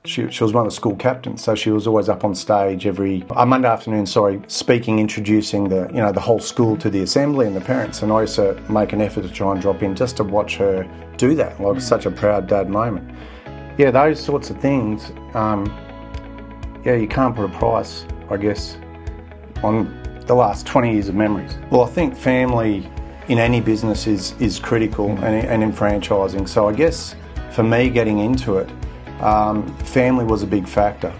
She was one of the school captains, so she was always up on stage every Monday afternoon, speaking, introducing the whole school to the assembly and the parents. And I used to make an effort to try and drop in just to watch her do that. Like, such a proud dad moment. Yeah, those sorts of things. You can't put a price, I guess, on the last 20 years of memories. Well, I think family in any business is critical, and in franchising. So I guess for me getting into it, family was a big factor.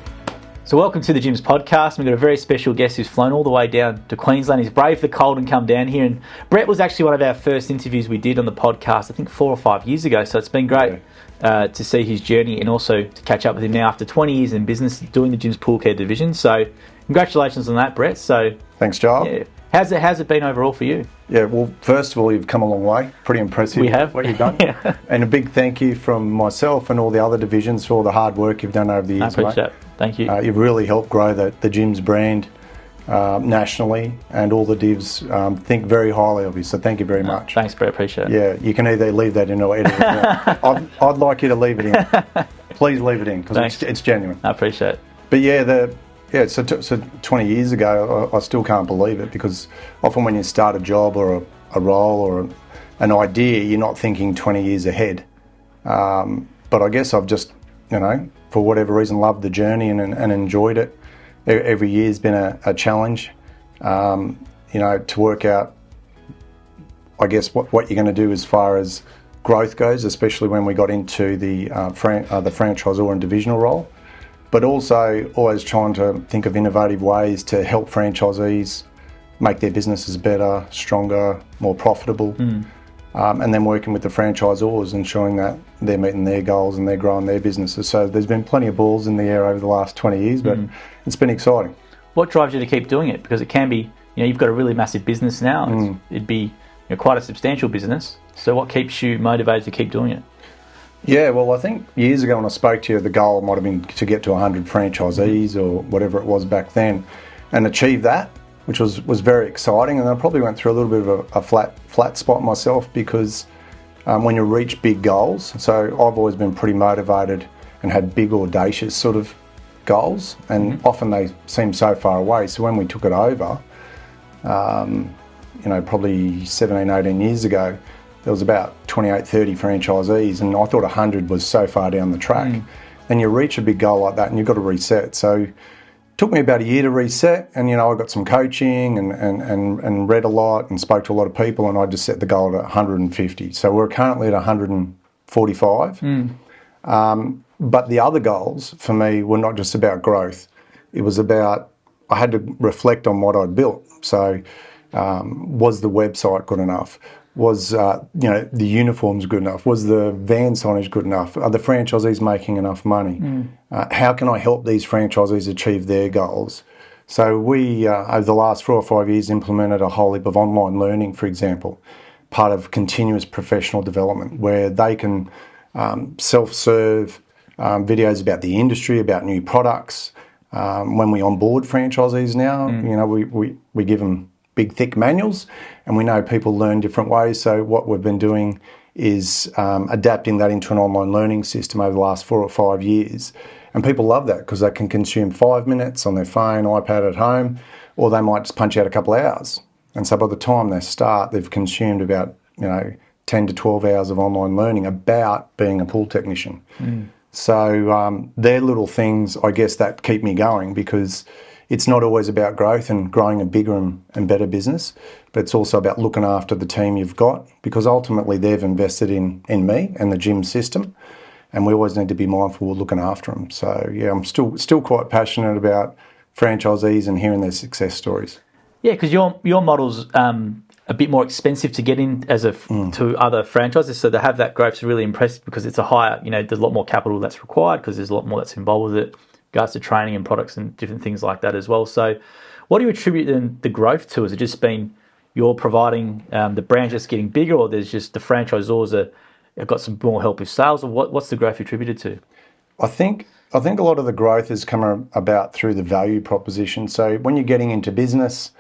So welcome to the Gyms podcast. We've got a very special guest who's flown all the way down to Queensland. He's braved the cold and come down here. And Brett was actually one of our first interviews we did on the podcast, I think 4 or 5 years ago. So it's been great to see his journey and also to catch up with him now after 20 years in business doing the Gyms Pool Care division. So congratulations on that, Brett. So thanks, Joel. Yeah. How's it been overall for you? Yeah, well, first of all, you've come a long way. Pretty impressive. We have. What you've done. Yeah. And a big thank you from myself and all the other divisions for all the hard work you've done over the years, I appreciate it. Thank you. You've really helped grow the Gyms brand nationally, and all the divs think very highly of you, so thank you very much. Thanks, Brett. Appreciate it. Yeah, you can either leave that in or edit it out. I'd like you to leave it in. Please leave it in, because it's genuine. I appreciate it. But so 20 years ago, I still can't believe it, because often when you start a job or a role or an idea, you're not thinking 20 years ahead. But I guess I've just, for whatever reason, loved the journey and enjoyed it. Every year's been a challenge, to work out, I guess, what you're going to do as far as growth goes, especially when we got into the franchisor and divisional role. But also always trying to think of innovative ways to help franchisees make their businesses better, stronger, more profitable. And then working with the franchisors, ensuring that they're meeting their goals and they're growing their businesses. So there's been plenty of balls in the air over the last 20 years, but it's been exciting. What drives you to keep doing it? Because it can be, you've got a really massive business now. It'd be quite a substantial business. So what keeps you motivated to keep doing it? Yeah, well, I think years ago when I spoke to you, the goal might have been to get to 100 franchisees or whatever it was back then, and achieve that, which was very exciting. And I probably went through a little bit of a flat spot myself, because when you reach big goals, so I've always been pretty motivated and had big audacious sort of goals, and often they seem so far away. So when we took it over, probably 17, 18 years ago, there was about 28, 30 franchisees, and I thought 100 was so far down the track. Then you reach a big goal like that and you've got to reset. So it took me about a year to reset, and I got some coaching and read a lot and spoke to a lot of people, and I just set the goal at 150. So we're currently at 145. But the other goals for me were not just about growth. It was about, I had to reflect on what I'd built. So was the website good enough? Was the uniforms good enough? Was the van signage good enough? Are the franchisees making enough money? How can I help these franchisees achieve their goals? So we, over the last 4 or 5 years, implemented a whole heap of online learning, for example, part of continuous professional development, where they can self-serve videos about the industry, about new products. When we onboard franchisees now, we give them big, thick manuals, and we know people learn different ways. So what we've been doing is adapting that into an online learning system over the last 4 or 5 years. And people love that, because they can consume 5 minutes on their phone, iPad at home, or they might just punch out a couple of hours. And so by the time they start, they've consumed about 10 to 12 hours of online learning about being a pool technician. So they're little things, I guess, that keep me going, because it's not always about growth and growing a bigger and better business, but it's also about looking after the team you've got, because ultimately they've invested in me and the gym system, and we always need to be mindful of looking after them. So yeah, I'm still quite passionate about franchisees and hearing their success stories. Yeah, because your model's a bit more expensive to get in to other franchises, so to have that growth is really impressive, because it's a higher, there's a lot more capital that's required, because there's a lot more that's involved with it, regards to training and products and different things like that as well. So what do you attribute then the growth to? Has it just been you're providing the brand just getting bigger, or there's just the franchisors have got some more help with sales, or what's the growth attributed to? I think a lot of the growth has come about through the value proposition. So when you're getting into business,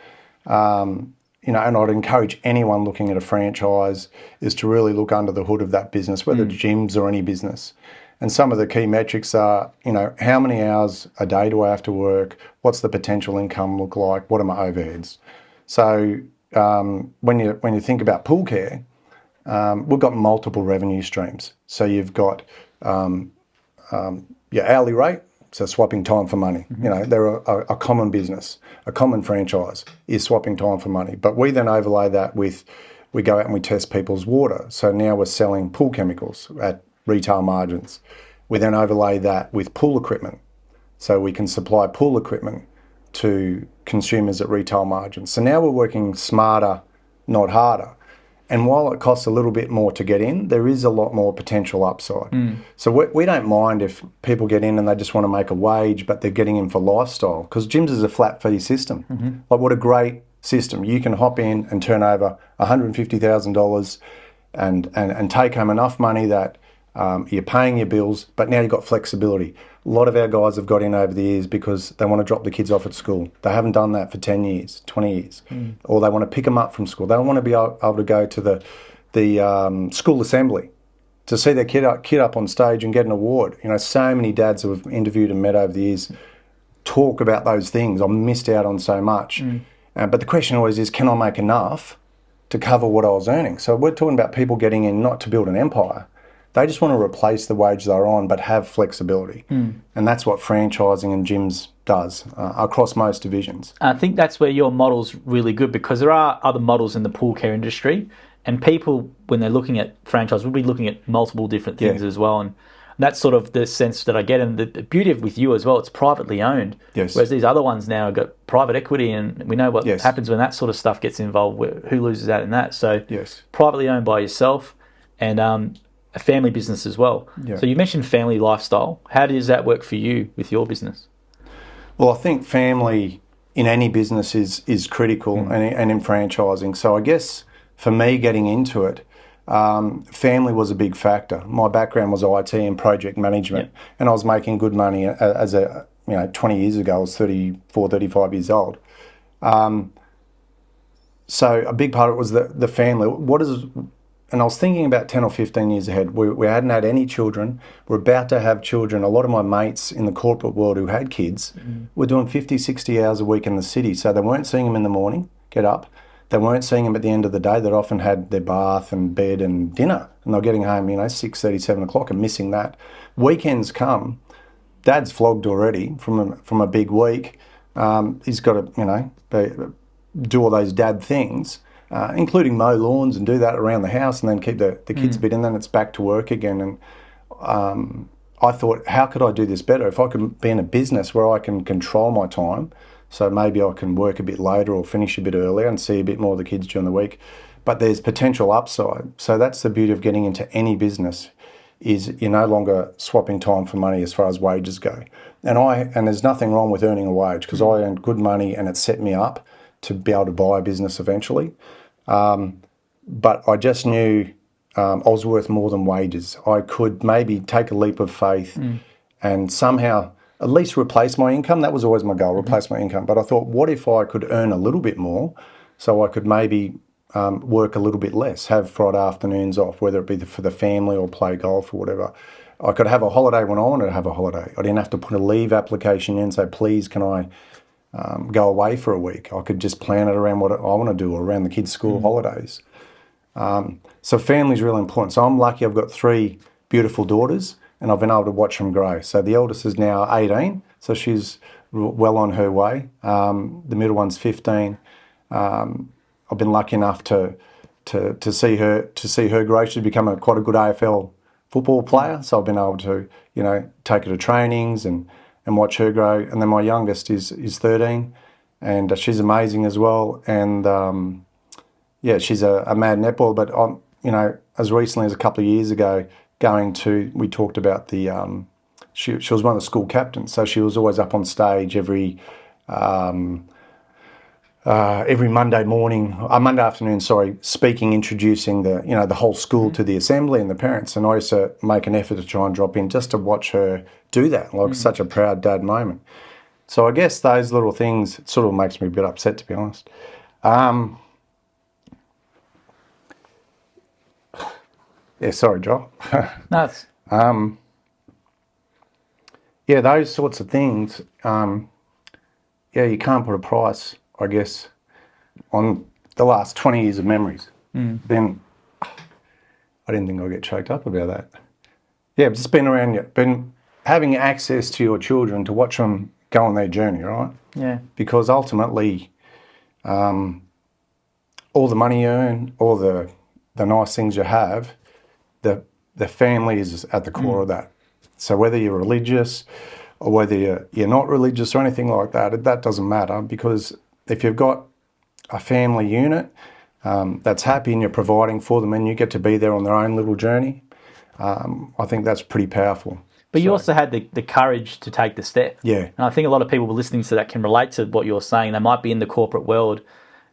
and I'd encourage anyone looking at a franchise is to really look under the hood of that business, whether it's gyms or any business, And some of the key metrics are, how many hours a day do I have to work? What's the potential income look like? What are my overheads? So when you think about pool care, we've got multiple revenue streams. So you've got your hourly rate, so swapping time for money. They're a common business, a common franchise is swapping time for money. But we then overlay that with, we go out and we test people's water. So now we're selling pool chemicals at retail margins. We then overlay that with pool equipment. So we can supply pool equipment to consumers at retail margins. So now we're working smarter, not harder. And while it costs a little bit more to get in, there is a lot more potential upside. So we don't mind if people get in and they just want to make a wage, but they're getting in for lifestyle, because gyms is a flat fee system. Like, what a great system. You can hop in and turn over $150,000 and take home enough money that you're paying your bills, but now you've got flexibility. A lot of our guys have got in over the years because they want to drop the kids off at school. They haven't done that for 10 years, 20 years. Or they want to pick them up from school. They don't want to be able to go to the school assembly to see their kid up on stage and get an award. So many dads who have interviewed and met over the years talk about those things. I missed out on so much. But the question always is, can I make enough to cover what I was earning? So we're talking about people getting in not to build an empire. They just want to replace the wage they're on, but have flexibility. And that's what franchising and gyms does across most divisions. I think that's where your model's really good, because there are other models in the pool care industry, and people, when they're looking at franchise, will be looking at multiple different things as well. And that's sort of the sense that I get. And the beauty of with you as well, it's privately owned. Yes. Whereas these other ones now have got private equity, and we know what happens when that sort of stuff gets involved, who loses out in that. So privately owned by yourself, and a family business as well. So you mentioned family lifestyle. How does that work for you with your business? Well, I think family in any business is critical, and in franchising. So I guess for me getting into it, family was a big factor. My background was IT and project management, and I was making good money as 20 years ago. I was 34, 35 years old. So a big part of it was the family. And I was thinking about 10 or 15 years ahead. We hadn't had any children. We're about to have children. A lot of my mates in the corporate world who had kids were doing 50, 60 hours a week in the city. So they weren't seeing them in the morning, get up. They weren't seeing them at the end of the day. They'd often had their bath and bed and dinner. And they're getting home, 6:30, 7 o'clock, and missing that. Weekends come. Dad's flogged already from a big week. He's got to, do all those dad things. Including mow lawns and do that around the house, and then keep the kids a bit, and then it's back to work again. And I thought, how could I do this better? If I could be in a business where I can control my time, so maybe I can work a bit later or finish a bit earlier and see a bit more of the kids during the week. But there's potential upside. So that's the beauty of getting into any business, is you're no longer swapping time for money as far as wages go. And there's nothing wrong with earning a wage, because I earned good money and it set me up to be able to buy a business eventually. But I just knew I was worth more than wages. I could maybe take a leap of faith and somehow at least replace my income. That was always my goal, replace my income. But I thought, what if I could earn a little bit more, so I could maybe work a little bit less, have Friday afternoons off, whether it be for the family or play golf or whatever. I could have a holiday when I wanted to have a holiday. I didn't have to put a leave application in and say, please, can I go away for a week. I could just plan it around what I want to do, or around the kids' school holidays. So family's really important. So I'm lucky I've got 3 beautiful daughters, and I've been able to watch them grow. So the eldest is now 18, so she's well on her way. The middle one's 15. I've been lucky enough to see her grow. She's become quite a good AFL football player. So I've been able to take her to trainings and watch her grow. And then my youngest is 13, and she's amazing as well. And she's a mad netball. But I'm, as recently as a couple of years ago, we talked about she was one of the school captains, so she was always up on stage every Monday afternoon, speaking, introducing the whole school to the assembly and the parents. And I used to make an effort to try and drop in just to watch her do that, such a proud dad moment. So I guess those little things sort of makes me a bit upset, to be honest. Sorry, Joel. Nuts. yeah, those sorts of things. You can't put a price, I guess, on the last 20 years of memories. Then I didn't think I'd get choked up about that. Yeah, just been around you, been having access to your children to watch them go on their journey, right? Yeah. Because ultimately, all the money you earn, all the nice things you have, the family is at the core of that. So whether you're religious or whether you're not religious or anything like that, that doesn't matter, because if you've got a family unit that's happy and you're providing for them and you get to be there on their own little journey, I think that's pretty powerful. But you also had the courage to take the step. Yeah. And I think a lot of people listening to that can relate to what you're saying. They might be in the corporate world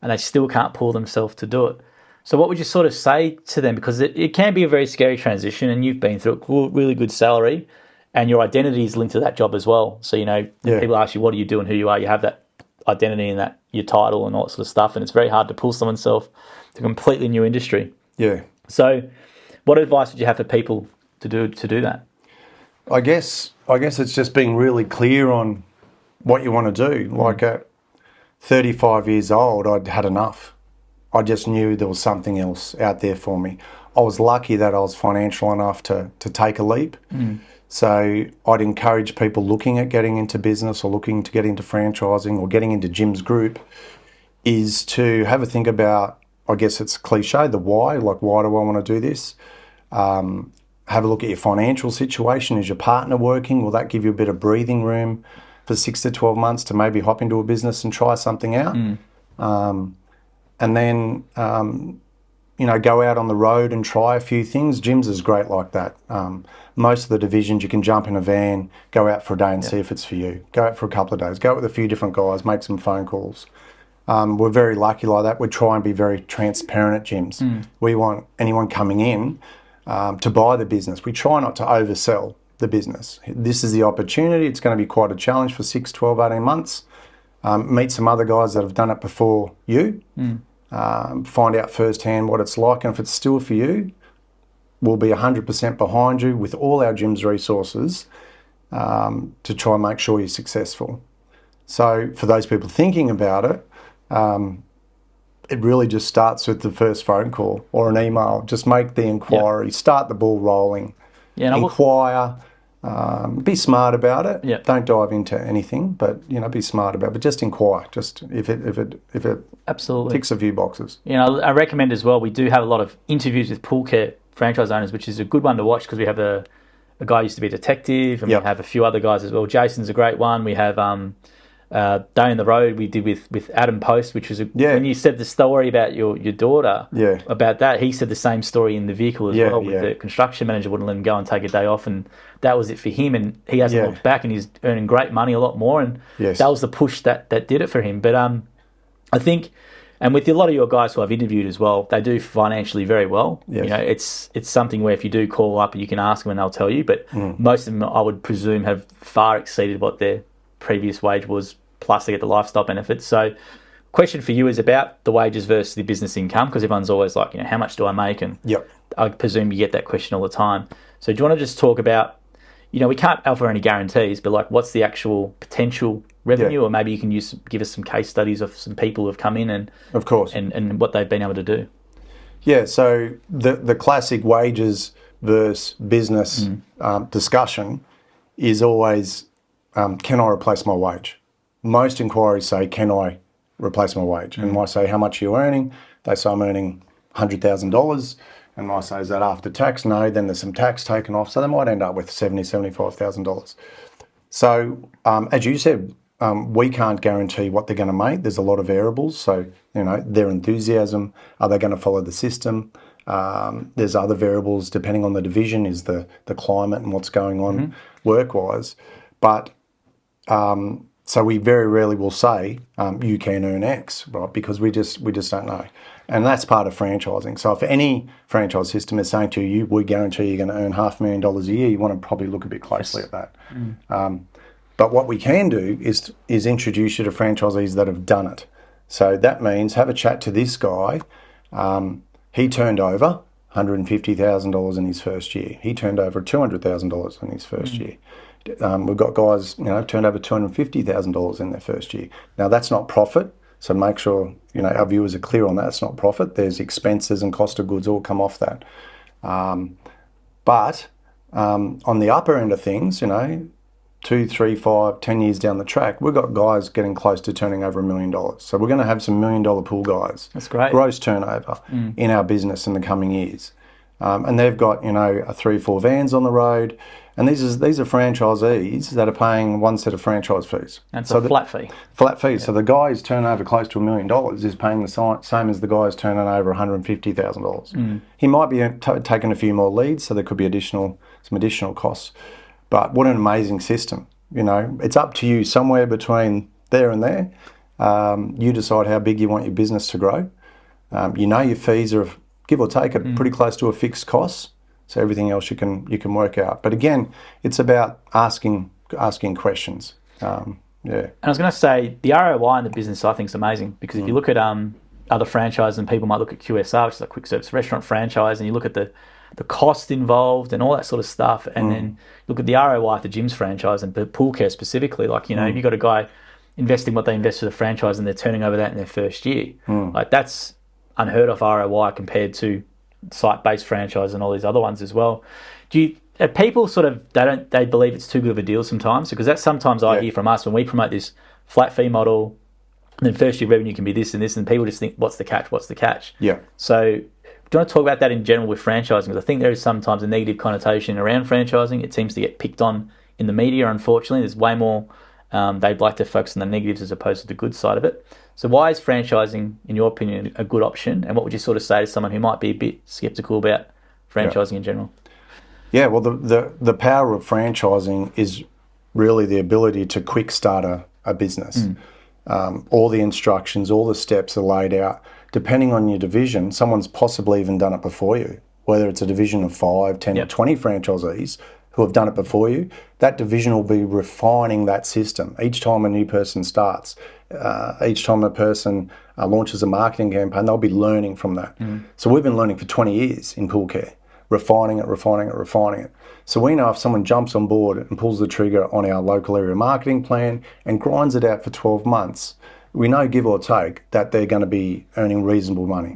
and they still can't pull themselves to do it. So what would you sort of say to them? Because it can be a very scary transition, and you've been through a really good salary and your identity is linked to that job as well. So, when people ask you, what do you do and who you are, you have that identity and that your title and all that sort of stuff. And it's very hard to pull someone's self to a completely new industry. Yeah. So what advice would you have for people to do that? I guess it's just being really clear on what you want to do. Like at 35 years old, I'd had enough. I just knew there was something else out there for me. I was lucky that I was financial enough to take a leap. So I'd encourage people looking at getting into business or looking to get into franchising or getting into Jim's group is to have a think about, I guess it's cliche, the why. Like, why do I want to do this? Have a look at your financial situation. Is your partner working? Will that give you a bit of breathing room for 6 to 12 months to maybe hop into a business and try something out? And then, go out on the road and try a few things. Jim's is great like that. Most of the divisions, you can jump in a van, go out for a day and see if it's for you. Go out for a couple of days. Go out with a few different guys, make some phone calls. We're very lucky like that. We try and be very transparent at Jim's. We want anyone coming in to buy the business. We try not to oversell the business. This is the opportunity. It's going to be quite a challenge for 6, 12, 18 months. Meet some other guys that have done it before you. Find out firsthand what it's like, and if it's still for you, we'll be 100% behind you with all our Jim's resources to try and make sure you're successful. So for those people thinking about it, it really just starts with the first phone call or an email. Just make the inquiry, start the ball rolling, inquire. Be smart about it. Yep. Don't dive into anything, but be smart about it. But just inquire. Just if it absolutely ticks a few boxes. I recommend as well. We do have a lot of interviews with pool care franchise owners, which is a good one to watch because we have a guy who used to be a detective, and we have a few other guys as well. Jason's a great one. We have Day in the Road we did with Adam Post, which was when you said the story about your daughter, about that, he said the same story in the vehicle as well. With the construction manager wouldn't let him go and take a day off, and that was it for him. And he hasn't looked back, and he's earning great money, a lot more. And that was the push that did it for him. But I think, and with a lot of your guys who I've interviewed as well, they do financially very well. Yes. It's something where if you do call up, you can ask them and they'll tell you. But most of them, I would presume, have far exceeded what their previous wage was, plus they get the lifestyle benefits. So question for you is about the wages versus the business income, because everyone's always like, how much do I make? And I presume you get that question all the time. So do you want to just talk about, we can't offer any guarantees, but like what's the actual potential revenue, or maybe you can give us some case studies of some people who have come in and of course and what they've been able to do. Yeah, so the classic wages versus business discussion is always, can I replace my wage? Most inquiries say, can I replace my wage? And I say, how much are you earning? They say, I'm earning $100,000. And I say, is that after tax? No, then there's some tax taken off. So they might end up with $70,000, $75,000. So as you said, we can't guarantee what they're going to make. There's a lot of variables. So, their enthusiasm, are they going to follow the system? There's other variables depending on the division, is the climate and what's going on work-wise. But so we very rarely will say you can earn X, right? Because we just don't know, and that's part of franchising. So if any franchise system is saying to you, we guarantee you're going to earn $500,000 a year, you want to probably look a bit closely at that. But what we can do is introduce you to franchisees that have done it. So that means have a chat to this guy. He turned over $150,000 in his first year. He turned over $200,000 in his first year. We've got guys, turned over $250,000 in their first year. Now, that's not profit, so make sure, our viewers are clear on that. It's not profit. There's expenses and cost of goods all come off that. But on the upper end of things, 2, 3, 5, 10 years down the track, we've got guys getting close to turning over $1 million. So we're going to have some $1 million pool guys. That's great. Gross turnover in our business in the coming years. And they've got, 3 or 4 vans on the road. And these are franchisees that are paying one set of franchise fees. And so a flat fee. Flat fee. Yeah. So the guy who's turning over close to $1 million is paying the same as the guy who's turning over $150,000. He might be taking a few more leads, so there could be some additional costs. But what an amazing system. It's up to you somewhere between there and there. You decide how big you want your business to grow. Your fees are, give or take, pretty close to a fixed cost. So everything else you can work out. But again, it's about asking questions. And I was going to say, the ROI in the business, I think, is amazing, because if you look at other franchises, and people might look at QSR, which is a quick service restaurant franchise, and you look at the cost involved and all that sort of stuff, and then look at the ROI for Jim's franchise and pool care specifically. Like, if you've got a guy investing what they invest for the franchise and they're turning over that in their first year, like, that's unheard of ROI compared to site-based franchise and all these other ones as well. People sort of, they believe it's too good of a deal sometimes, because that's sometimes I hear from us when we promote this flat fee model, and then first year revenue can be this and this, and people just think, what's the catch? Yeah. So do you want to talk about that in general with franchising? Because I think there is sometimes a negative connotation around franchising. It seems to get picked on in the media, unfortunately. There's way more, they'd like to focus on the negatives as opposed to the good side of it. So why is franchising, in your opinion, a good option? And what would you sort of say to someone who might be a bit sceptical about franchising in general? Yeah, well, the power of franchising is really the ability to quick start a business. All the instructions, all the steps are laid out. Depending on your division, someone's possibly even done it before you, whether it's a division of 5, 10, or 20 franchisees who have done it before you. That division will be refining that system. Each time a new person starts, each time a person launches a marketing campaign, they'll be learning from that. So we've been learning for 20 years in pool care, refining it. So we know if someone jumps on board and pulls the trigger on our local area marketing plan and grinds it out for 12 months, we know, give or take, that they're going to be earning reasonable money.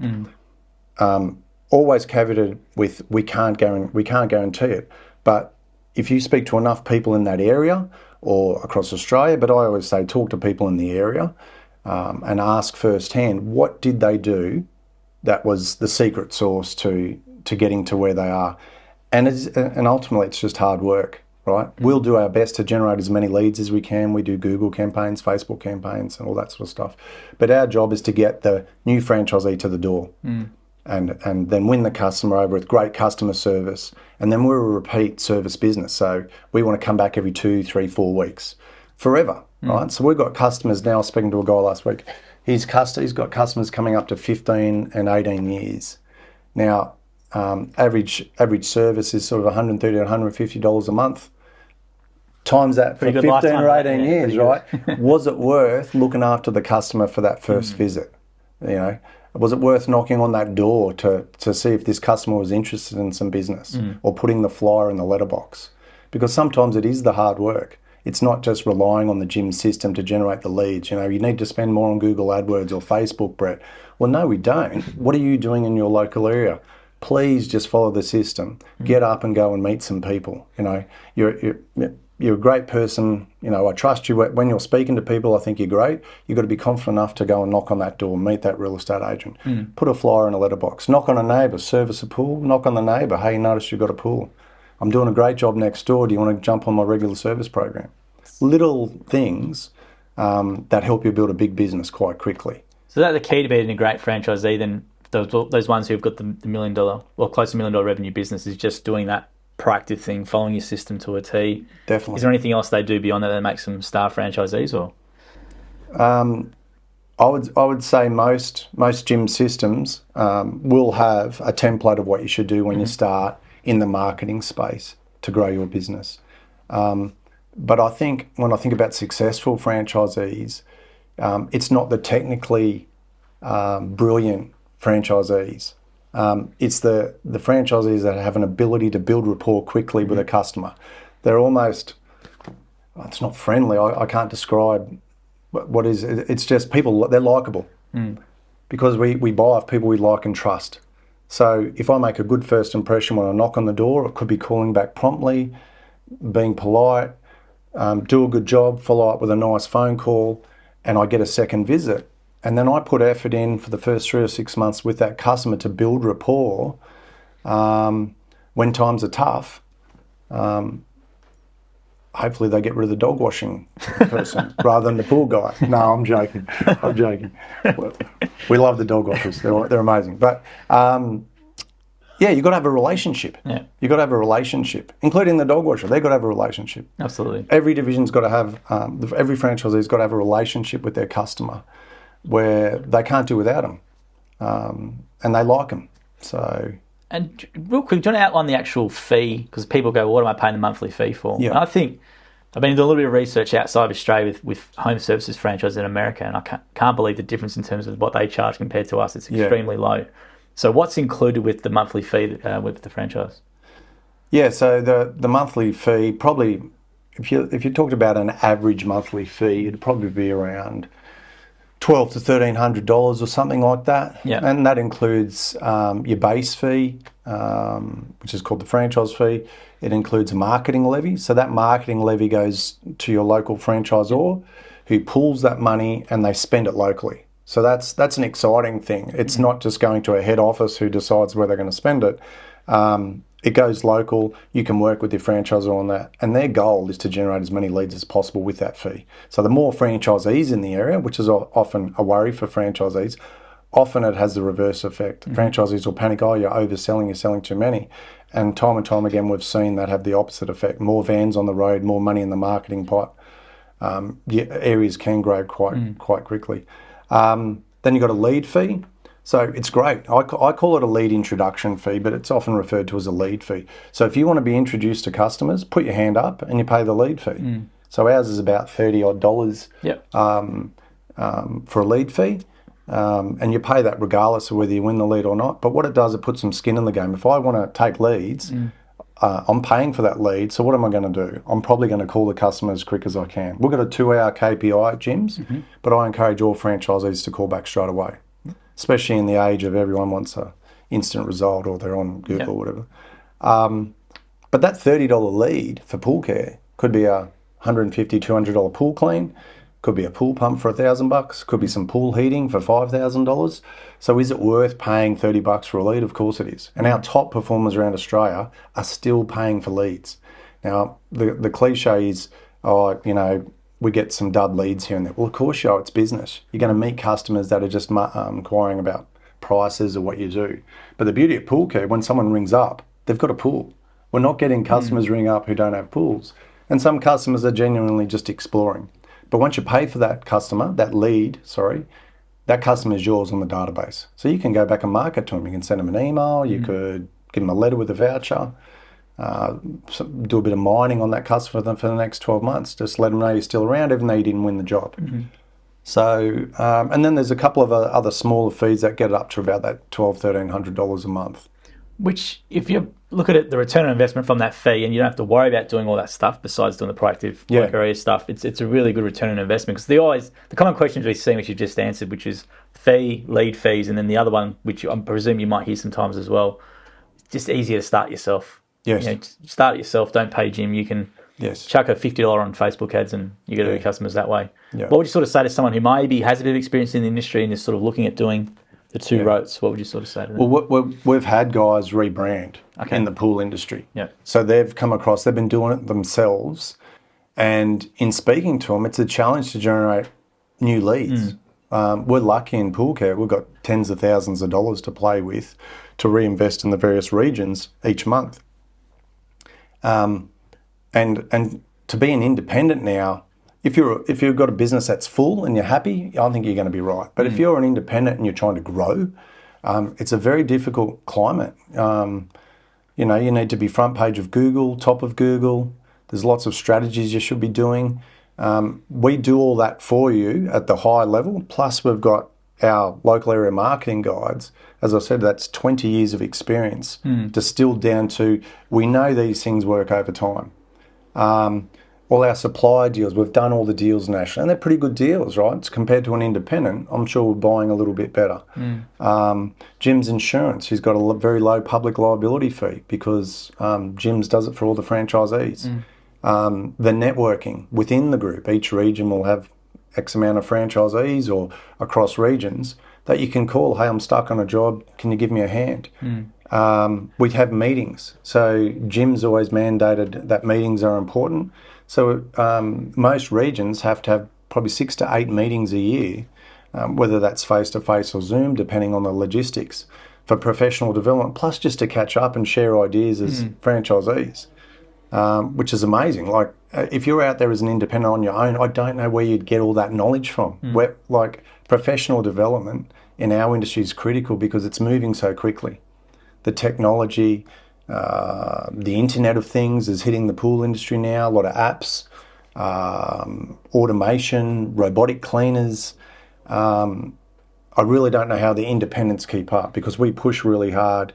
Always caveated with we can't guarantee it. But if you speak to enough people in that area or across Australia, but I always say talk to people in the area and ask firsthand, what did they do that was the secret sauce to getting to where they are? And ultimately, it's just hard work, right? We'll do our best to generate as many leads as we can. We do Google campaigns, Facebook campaigns, and all that sort of stuff. But our job is to get the new franchisee to the door and then win the customer over with great customer service. And then we're a repeat service business. So we want to come back every 2, 3, 4 weeks, forever, right? So we've got customers now. Speaking to a guy last week, he's got customers coming up to 15 and 18 years. Now, average service is sort of $130 to $150 a month. Times that for 15 or 18 years, right? Was it worth looking after the customer for that first visit? Was it worth knocking on that door to see if this customer was interested in some business or putting the flyer in the letterbox? Because sometimes it is the hard work. It's not just relying on the gym system to generate the leads. You need to spend more on Google AdWords or Facebook, Brett. Well, no, we don't. What are you doing in your local area? Please just follow the system. Get up and go and meet some people. You're a great person. I trust you. When you're speaking to people, I think you're great. You've got to be confident enough to go and knock on that door, meet that real estate agent, put a flyer in a letterbox, knock on a neighbour, service a pool, knock on the neighbour. Hey, notice you've got a pool. I'm doing a great job next door. Do you want to jump on my regular service program? Little things that help you build a big business quite quickly. So that's the key to being a great franchisee then? Those ones who've got the $1 million or close to $1 million revenue business is just doing that proactive thing, following your system to a T. Definitely. Is there anything else they do beyond that makes them star franchisees? Or I would say most gym systems will have a template of what you should do when you start in the marketing space to grow your business. But I think when I think about successful franchisees, it's not the technically brilliant franchisees. It's the franchisees that have an ability to build rapport quickly with a customer. They're almost it's not friendly. I can't describe what is. It's just people. They're likable because we buy off people we like and trust. So if I make a good first impression when I knock on the door, it could be calling back promptly, being polite, do a good job, follow up with a nice phone call, and I get a second visit. And then I put effort in for the first 3 or 6 months with that customer to build rapport. When times are tough, hopefully they get rid of the dog washing person rather than the pool guy. No, I'm joking. I'm joking. We love the dog washers. They're amazing. But yeah, you've got to have a relationship. Yeah. You've got to have a relationship, including the dog washer. They've got to have a relationship. Absolutely. Every division's got to have, every franchisee's got to have a relationship with their customer where they can't do without them. And they like them. So... And real quick, do you want to outline the actual fee? Because people go, well, what am I paying the monthly fee for? Yeah. And I think, I've been doing a little bit of research outside of Australia with home services franchises in America, and I can't believe the difference in terms of what they charge compared to us. It's extremely low. So what's included with the monthly fee with the franchise? Yeah, so the monthly fee, probably, if you talked about an average monthly fee, it'd probably be around $1,200 to $1,300 or something like that. Yeah. And that includes your base fee, which is called the franchise fee. It includes a marketing levy. So that marketing levy goes to your local franchisor who pools that money and they spend it locally. So that's an exciting thing. It's not just going to a head office who decides where they're going to spend it. It goes local. You can work with your franchisor on that. And their goal is to generate as many leads as possible with that fee. So the more franchisees in the area, which is often a worry for franchisees, often it has the reverse effect. Franchisees will panic, oh, you're overselling, you're selling too many. And time again, we've seen that have the opposite effect. More vans on the road, more money in the marketing pot. Areas can grow quite quickly. Then you've got a lead fee. So it's great. I call it a lead introduction fee, but it's often referred to as a lead fee. So if you want to be introduced to customers, put your hand up and you pay the lead fee. So ours is about $30 odd for a lead fee. And you pay that regardless of whether you win the lead or not. But what it does, it puts some skin in the game. If I want to take leads, I'm paying for that lead. So what am I going to do? I'm probably going to call the customer as quick as I can. We've got a 2-hour KPI at gyms, but I encourage all franchisees to call back straight away, especially in the age of everyone wants an instant result or they're on Google or whatever. But that $30 lead for pool care could be a $150, $200 pool clean, could be a pool pump for $1,000, could be some pool heating for $5,000. So is it worth paying $30 for a lead? Of course it is. And our top performers around Australia are still paying for leads. Now, the cliche is, we get some dud leads here and there. Well, of course you are. It's business. You're going to meet customers that are just inquiring about prices or what you do. But the beauty of pool care, when someone rings up, they've got a pool. We're not getting customers ring up who don't have pools. And some customers are genuinely just exploring. But once you pay for that customer, that lead, that customer is yours on the database. So you can go back and market to them. You can send them an email. You could give them a letter with a voucher. Do a bit of mining on that customer for the next 12 months. Just let them know you're still around, even though you didn't win the job. So, and then there's a couple of other smaller fees that get up to about that $1,200, $1,300 a month. Which, if you look at it, the return on investment from that fee, and you don't have to worry about doing all that stuff besides doing the proactive work area stuff, it's a really good return on investment. Because the common questions we've seen, which you've just answered, which is fee, lead fees, and then the other one, which I presume you might hear sometimes as well, it's just easier to start yourself. Yes. Start it yourself, don't pay Jim. You can chuck a $50 on Facebook ads and you get all your customers that way. What would you sort of say to someone who maybe has a bit of experience in the industry and is sort of looking at doing the two routes? What would you sort of say to them? Well, we've had guys rebrand in the pool industry. So they've come across, they've been doing it themselves. And in speaking to them, it's a challenge to generate new leads. We're lucky in pool care. We've got tens of thousands of dollars to play with to reinvest in the various regions each month. And to be an independent now, if you've got a business that's full and you're happy, I think you're going to be right. But if you're an independent and you're trying to grow, it's a very difficult climate. You need to be front page of Google, top of Google. There's lots of strategies you should be doing. We do all that for you at the high level. Plus, we've got our local area marketing guides. As I said, that's 20 years of experience distilled down to, we know these things work over time. all our supply deals, we've done all the deals nationally, and they're pretty good deals, right? It's compared to an independent, I'm sure we're buying a little bit better. Jim's Insurance, he's got a very low public liability fee because Jim's does it for all the franchisees. The networking within the group, each region will have X amount of franchisees or across regions that you can call, hey, I'm stuck on a job, can you give me a hand? We have meetings. So Jim's always mandated that meetings are important. So most regions have to have probably 6 to 8 meetings a year, whether that's face-to-face or Zoom, depending on the logistics, for professional development, plus just to catch up and share ideas as franchisees, which is amazing. Like, if you're out there as an independent on your own, I don't know where you'd get all that knowledge from. Where, like, professional development in our industry is critical because it's moving so quickly. The technology, the Internet of Things is hitting the pool industry now, a lot of apps, automation, robotic cleaners. I really don't know how the independents keep up because we push really hard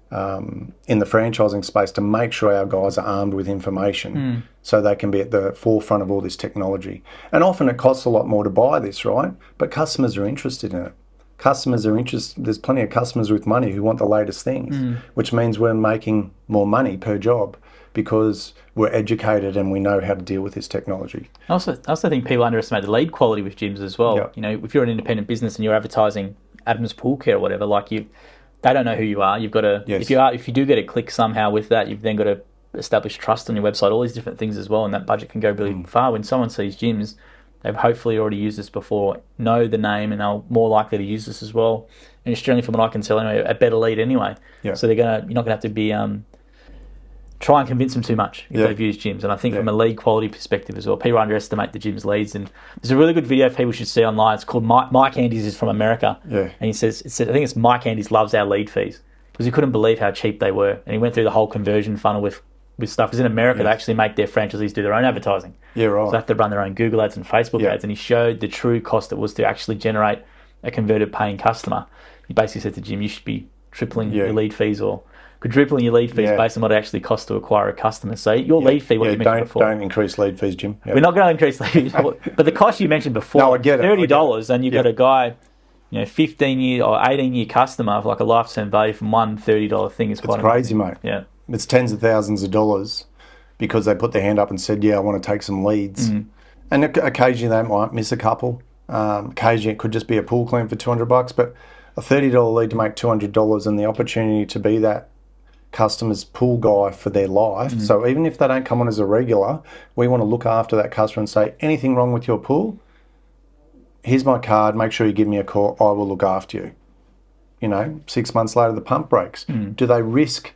in the franchising space to make sure our guys are armed with information so they can be at the forefront of all this technology. And often it costs a lot more to buy this, right? But customers are interested in it. Customers are interested. There's plenty of customers with money who want the latest things, which means we're making more money per job because we're educated and we know how to deal with this technology. I also think people underestimate the lead quality with gyms as well. Yeah. You know, if you're an independent business and you're advertising Adam's Pool Care or whatever, like they don't know who you are. You've got to, if you do get a click somehow with that, you've then got to establish trust on your website, all these different things as well, and that budget can go really far. When someone sees gyms, they've hopefully already used this before, know the name, and they're more likely to use this as well. And it's generally, from what I can tell, anyway, a better lead anyway. Yeah. So you're not going to have to be try and convince them too much if they've used gyms. And I think from a lead quality perspective as well, people underestimate the gym's leads. And there's a really good video people should see online. It's called Mike Andes is from America. Yeah. And he says, I think it's Mike Andes loves our lead fees because he couldn't believe how cheap they were. And he went through the whole conversion funnel with stuff. Because in America, they actually make their franchisees do their own advertising. Yeah, right. So they have to run their own Google ads and Facebook ads. And he showed the true cost it was to actually generate a converted paying customer. He basically said to Jim, you should be tripling your lead fees or quadrupling your lead fees based on what it actually costs to acquire a customer. So your lead fee, what you mentioned before. Don't increase lead fees, Jim. We're not going to increase lead fees. But the cost you mentioned before, no, I get it. $30, and you've got a guy, 15-year or 18-year customer for like a lifetime value from one $30 thing. It's quite crazy, amazing. mate. Yeah. It's tens of thousands of dollars because they put their hand up and said, I want to take some leads. And occasionally they might miss a couple. Occasionally it could just be a pool clean for $200, but a $30 lead to make $200 and the opportunity to be that customer's pool guy for their life. So even if they don't come on as a regular, we want to look after that customer and say, anything wrong with your pool? Here's my card. Make sure you give me a call. I will look after you. 6 months later, the pump breaks. Do they risk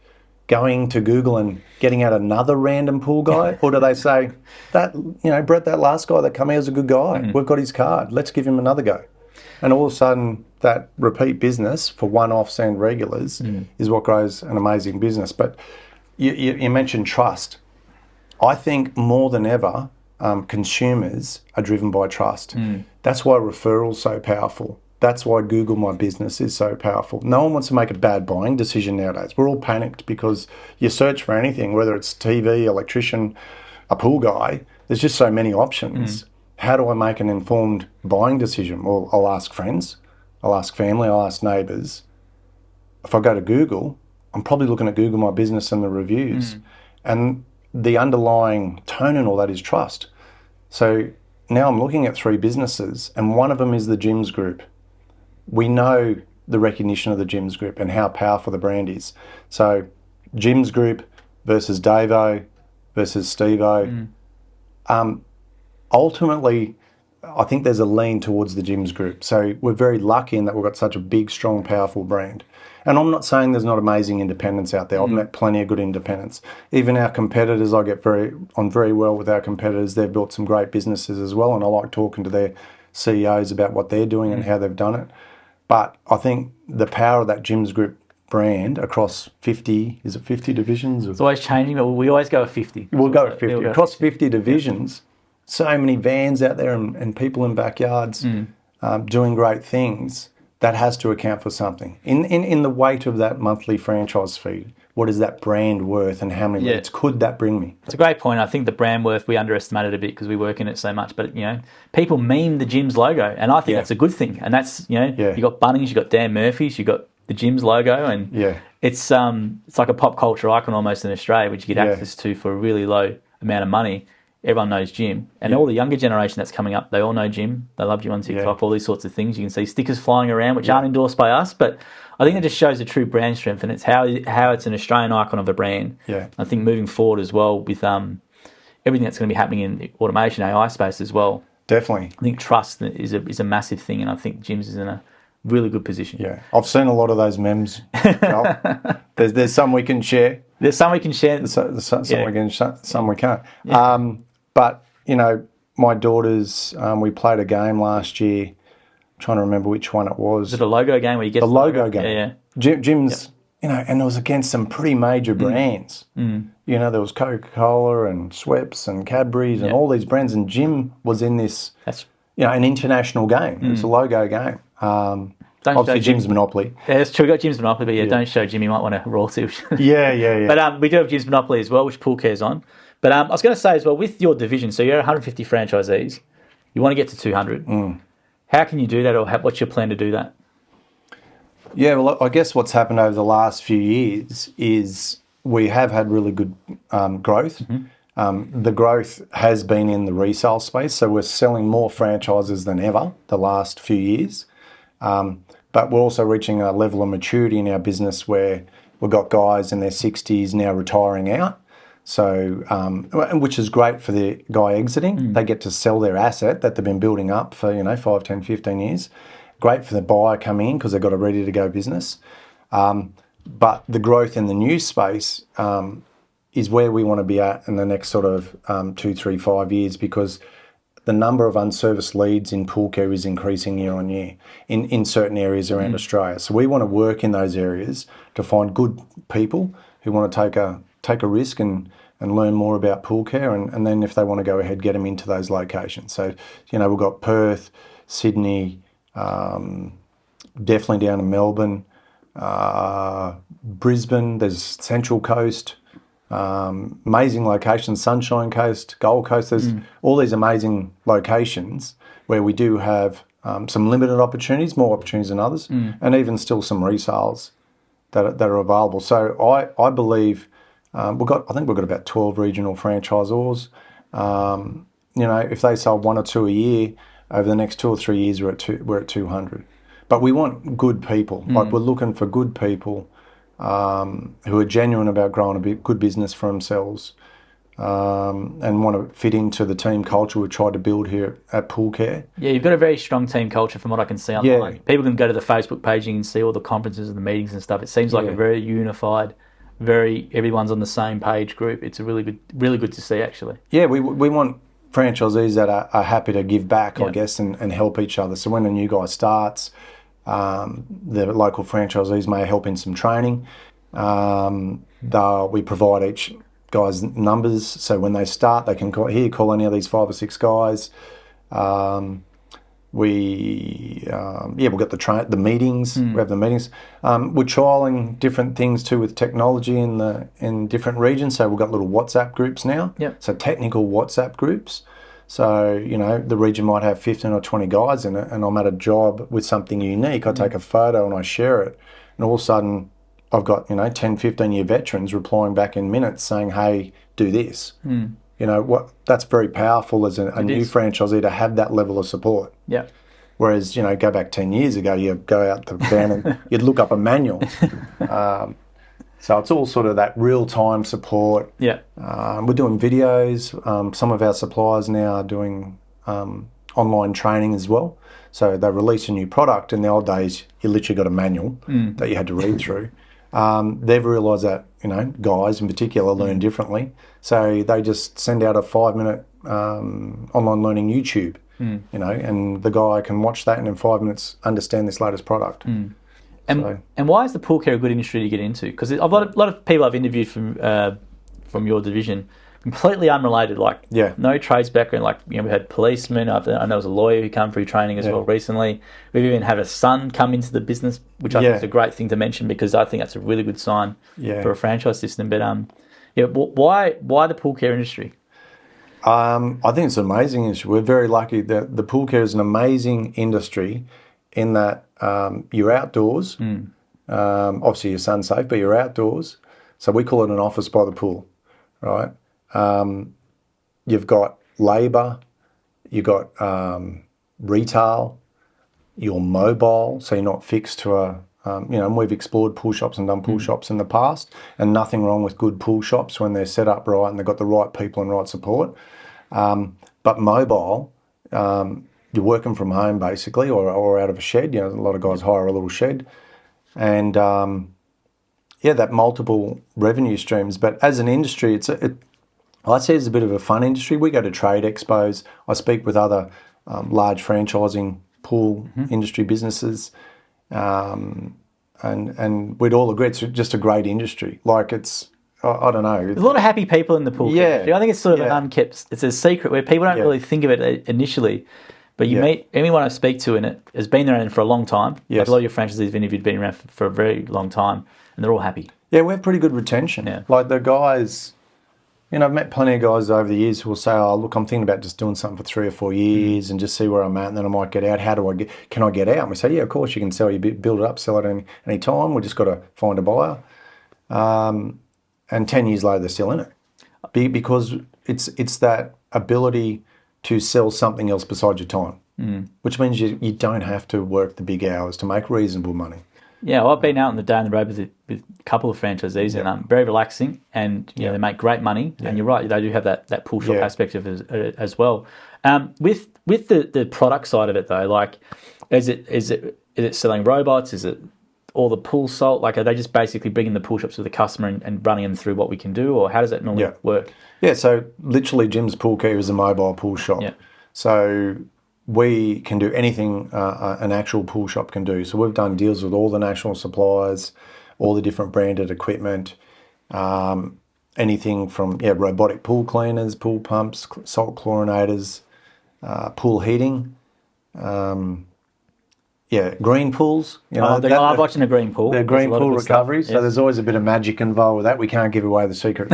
going to Google and getting out another random pool guy? Or do they say, Brett, that last guy that came here was a good guy. We've got his card. Let's give him another go. And all of a sudden, that repeat business for one-offs and regulars is what grows an amazing business. But you mentioned trust. I think more than ever, consumers are driven by trust. That's why referrals are so powerful. That's why Google My Business is so powerful. No one wants to make a bad buying decision nowadays. We're all panicked because you search for anything, whether it's TV, electrician, a pool guy, there's just so many options. How do I make an informed buying decision? Well, I'll ask friends, I'll ask family, I'll ask neighbours. If I go to Google, I'm probably looking at Google My Business and the reviews. And the underlying tone and all that is trust. So now I'm looking at 3 businesses and one of them is the Gyms Group. We know the recognition of the Gyms Group and how powerful the brand is. So Gyms Group versus Davo versus Stevo. Ultimately, I think there's a lean towards the Gyms Group. So we're very lucky in that we've got such a big, strong, powerful brand. And I'm not saying there's not amazing independents out there. I've met plenty of good independents. Even our competitors, I get on very well with our competitors. They've built some great businesses as well, and I like talking to their CEOs about what they're doing and how they've done it. But I think the power of that Gyms Group brand across 50, is it 50 divisions? It's always changing, but we always go at 50. We'll go at 50. Across 50 divisions, so many vans out there and people in backyards doing great things. That has to account for something. In the weight of that monthly franchise fee, what is that brand worth and how many leads could that bring me? It's a great point. I think the brand worth, we underestimate it a bit because we work in it so much. But, people meme the gym's logo, and I think that's a good thing. And that's, you got Bunnings, you got Dan Murphy's, you got the gym's logo, and it's like a pop culture icon almost in Australia, which you get access to for a really low amount of money. Everyone knows Jim. And all the younger generation that's coming up, they all know Jim. They love Jim on TikTok, all these sorts of things. You can see stickers flying around, which aren't endorsed by us, but I think it just shows the true brand strength, and it's how it's an Australian icon of a brand. Yeah. I think moving forward as well with everything that's going to be happening in the automation, AI space as well. Definitely. I think trust is a massive thing, and I think Jim's is in a really good position. Yeah. I've seen a lot of those memes, Joel. There's some we can share. There's some we can share. There's some we can some we can't. Yeah. But, my daughters, we played a game last year. I'm trying to remember which one it was. Is it a logo game where you get the logo game? Yeah. Jim's, and it was against some pretty major brands. There was Coca-Cola and Schweppes and Cadbury's and all these brands, and Jim was in this, an international game. It's a logo game. Obviously, Jim's Monopoly. Yeah, that's true. We've got Jim's Monopoly, but don't show Jim. You might want a royalty. Yeah. But we do have Jim's Monopoly as well, which Pool Care's on. But I was going to say as well, with your division, so you're 150 franchisees, you want to get to 200. How can you do that, or what's your plan to do that? Yeah, well, I guess what's happened over the last few years is we have had really good growth. The growth has been in the resale space, so we're selling more franchises than ever the last few years. But we're also reaching a level of maturity in our business where we've got guys in their 60s now retiring out. So, which is great for the guy exiting. They get to sell their asset that they've been building up for, 5, 10, 15 years. Great for the buyer coming in because they've got a ready-to-go business. But the growth in the new space is where we want to be at in the next sort of 2, 3, 5 years, because the number of unserviced leads in pool care is increasing year on year in certain areas around Australia. So we want to work in those areas to find good people who want to take a risk and learn more about pool care, and then if they want to go ahead, get them into those locations. So, we've got Perth, Sydney, definitely down in Melbourne, Brisbane, there's Central Coast, amazing locations, Sunshine Coast, Gold Coast. There's all these amazing locations where we do have some limited opportunities, more opportunities than others, and even still some resales that are available. So I believe I think we've got about 12 regional franchisors. If they sell 1 or 2 a year, over the next 2 or 3 years, we're at 200. But we want good people. Like, we're looking for good people who are genuine about growing a good business for themselves, and want to fit into the team culture we've tried to build here at Pool Care. Yeah, you've got a very strong team culture from what I can see online. People can go to the Facebook page and see all the conferences and the meetings and stuff. It seems like a very unified, everyone's on the same page group. It's a really good to see, actually. Yeah, we want franchisees that are happy to give back, I guess, and help each other. So when a new guy starts, the local franchisees may help in some training. We provide each guy's numbers, so when they start, they can call any of these 5 or 6 guys. We'll get the meetings. We have the meetings. We're trialing different things too with technology in different regions. So we've got little WhatsApp groups now. So technical WhatsApp groups. So the region might have 15 or 20 guys in it, and I'm at a job with something unique. I take a photo and I share it, and all of a sudden I've got 10, 15 year veterans replying back in minutes saying, "Hey, do this." That's very powerful as a new franchisee to have that level of support. Yeah. Whereas, go back 10 years ago, you go out the van and you'd look up a manual. So it's all sort of that real-time support. Yeah. We're doing videos. Some of our suppliers now are doing online training as well. So they release a new product. In the old days, you literally got a manual that you had to read through. They've realised that, guys in particular learn differently. So they just send out a 5-minute online learning YouTube, and the guy can watch that and in 5 minutes understand this latest product. And why is the pool care a good industry to get into? Because a lot of people I've interviewed from your division completely unrelated, like Yeah. no trades background. Like, we had policemen. I know there was a lawyer who came through training as well recently. We've even had a son come into the business, which I think is a great thing to mention, because I think that's a really good sign for a franchise system. But why the pool care industry? I think it's an amazing industry. We're very lucky that the pool care is an amazing industry in that you're outdoors. Obviously, you're sun safe, but you're outdoors. So we call it an office by the pool, right? You've got labour, you've got retail, you're mobile, so you're not fixed to and we've explored pool shops and done pool shops in the past, and nothing wrong with good pool shops when they're set up right and they've got the right people and right support. But mobile, you're working from home basically, or out of a shed. A lot of guys hire a little shed, and that multiple revenue streams. But as an industry, I'd say it's a bit of a fun industry. We go to trade expos. I speak with other large franchising pool industry businesses, and we'd all agree it's just a great industry. Like, it's, I don't know. There's a lot of happy people in the pool industry. I think it's sort of an unkept, it's a secret where people don't really think of it initially. But you meet anyone I speak to in it has been there for a long time. Like, a lot of your franchisees have interviewed, been around for a very long time, and they're all happy. Yeah, we have pretty good retention. Yeah. Like, the guys, I've met plenty of guys over the years who will say, "Oh, look, I'm thinking about just doing something for 3 or 4 years and just see where I'm at, and then I might get out. Can I get out?" And we say, "Yeah, of course you can sell. You build it up, sell it any time. We just got to find a buyer." And 10 years later, they're still in it, because it's that ability to sell something else besides your time, which means you don't have to work the big hours to make reasonable money. Yeah, well, I've been out on the day on the road with a couple of franchisees, and very relaxing, and they make great money. And you're right, they do have that pool shop aspect of it as well. With the product side of it though, like, is it selling robots? Is it all the pool salt? Like, are they just basically bringing the pool shops to the customer and running them through what we can do, or how does that normally work? Yeah, so literally Jim's Pool Care is a mobile pool shop. Yeah. So we can do anything an actual pool shop can do. So we've done deals with all the national suppliers, all the different branded equipment, anything from robotic pool cleaners, pool pumps, salt chlorinators, pool heating, green pools. I love watching a green pool. The green pool recovery. So there's always a bit of magic involved with that. We can't give away the secret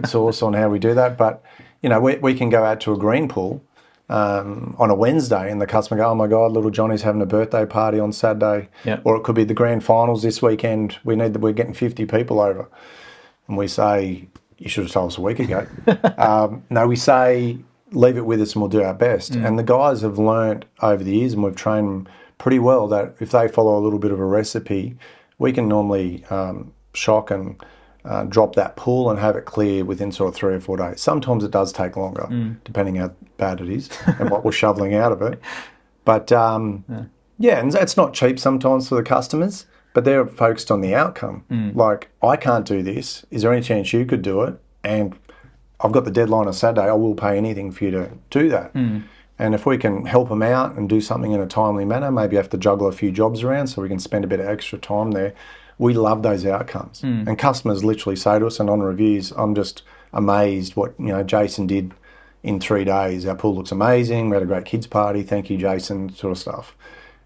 sauce on how we do that, but we can go out to a green pool on a Wednesday, and the customer go, "Oh my God, little Johnny's having a birthday party on Saturday," or it could be the grand finals this weekend. We're getting 50 people over, and we say, "You should have told us a week ago." No, we say, "Leave it with us, and we'll do our best." And the guys have learnt over the years, and we've trained them pretty well, that if they follow a little bit of a recipe, we can normally shock and drop that pool and have it clear within sort of 3 or 4 days. Sometimes it does take longer, depending how bad it is and what we're shoveling out of it. But and it's not cheap sometimes for the customers, but they're focused on the outcome. Like, I can't do this. Is there any chance you could do it? And I've got the deadline on Saturday. I will pay anything for you to do that. And if we can help them out and do something in a timely manner, maybe have to juggle a few jobs around so we can spend a bit of extra time there. We love those outcomes. And customers literally say to us, and on reviews, I'm just amazed what Jason did in 3 days. Our pool looks amazing. We had a great kids party. Thank you, Jason, sort of stuff.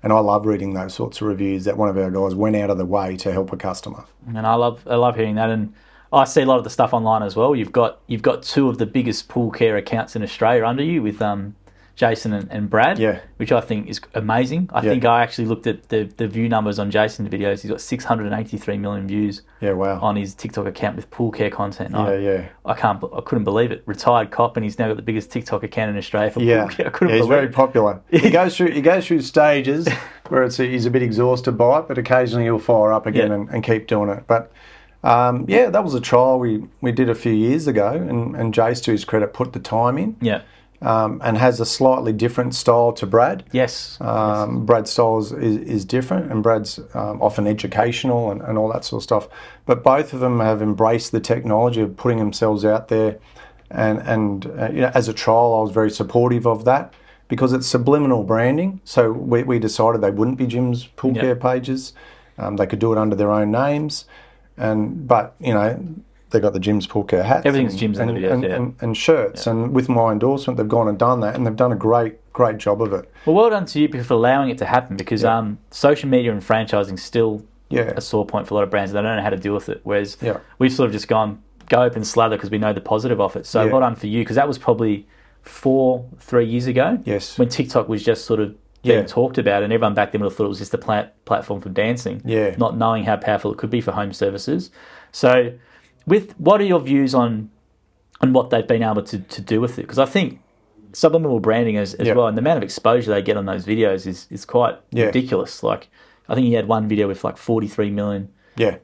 And I love reading those sorts of reviews that one of our guys went out of the way to help a customer. And I love hearing that. And I see a lot of the stuff online as well. You've got 2 of the biggest pool care accounts in Australia under you, with Jason and Brad, which I think is amazing. I think I actually looked at the view numbers on Jason's videos. He's got 683 million views on his TikTok account with pool care content. I couldn't believe it. Retired cop, and he's now got the biggest TikTok account in Australia for pool care. I couldn't believe he's very popular. He goes through stages where he's a bit exhausted by it, but occasionally he'll fire up again and keep doing it. But that was a trial we did a few years ago, and Jace, to his credit, put the time in. And has a slightly different style to Brad. Yes. Brad's style is different, and Brad's often educational and all that sort of stuff. But both of them have embraced the technology of putting themselves out there. And as a trial, I was very supportive of that, because it's subliminal branding. So we decided they wouldn't be Jim's Pool Care pages. They could do it under their own names. But they've got the Jim's Pool Care hats. Everything's Jim's in the videos, and shirts. Yeah. And with my endorsement, they've gone and done that, and they've done a great job of it. Well done to you for allowing it to happen, because social media and franchising is still a sore point for a lot of brands. They don't know how to deal with it, whereas we've sort of just go open slather because we know the positive of it. So well done for you, because that was probably 3 years ago, when TikTok was just sort of being talked about, and everyone back then would have thought it was just a platform for dancing, not knowing how powerful it could be for home services. So what are your views on what they've been able to do with it? Because I think subliminal branding as well, and the amount of exposure they get on those videos is quite ridiculous. Like, I think he had one video with like 43 million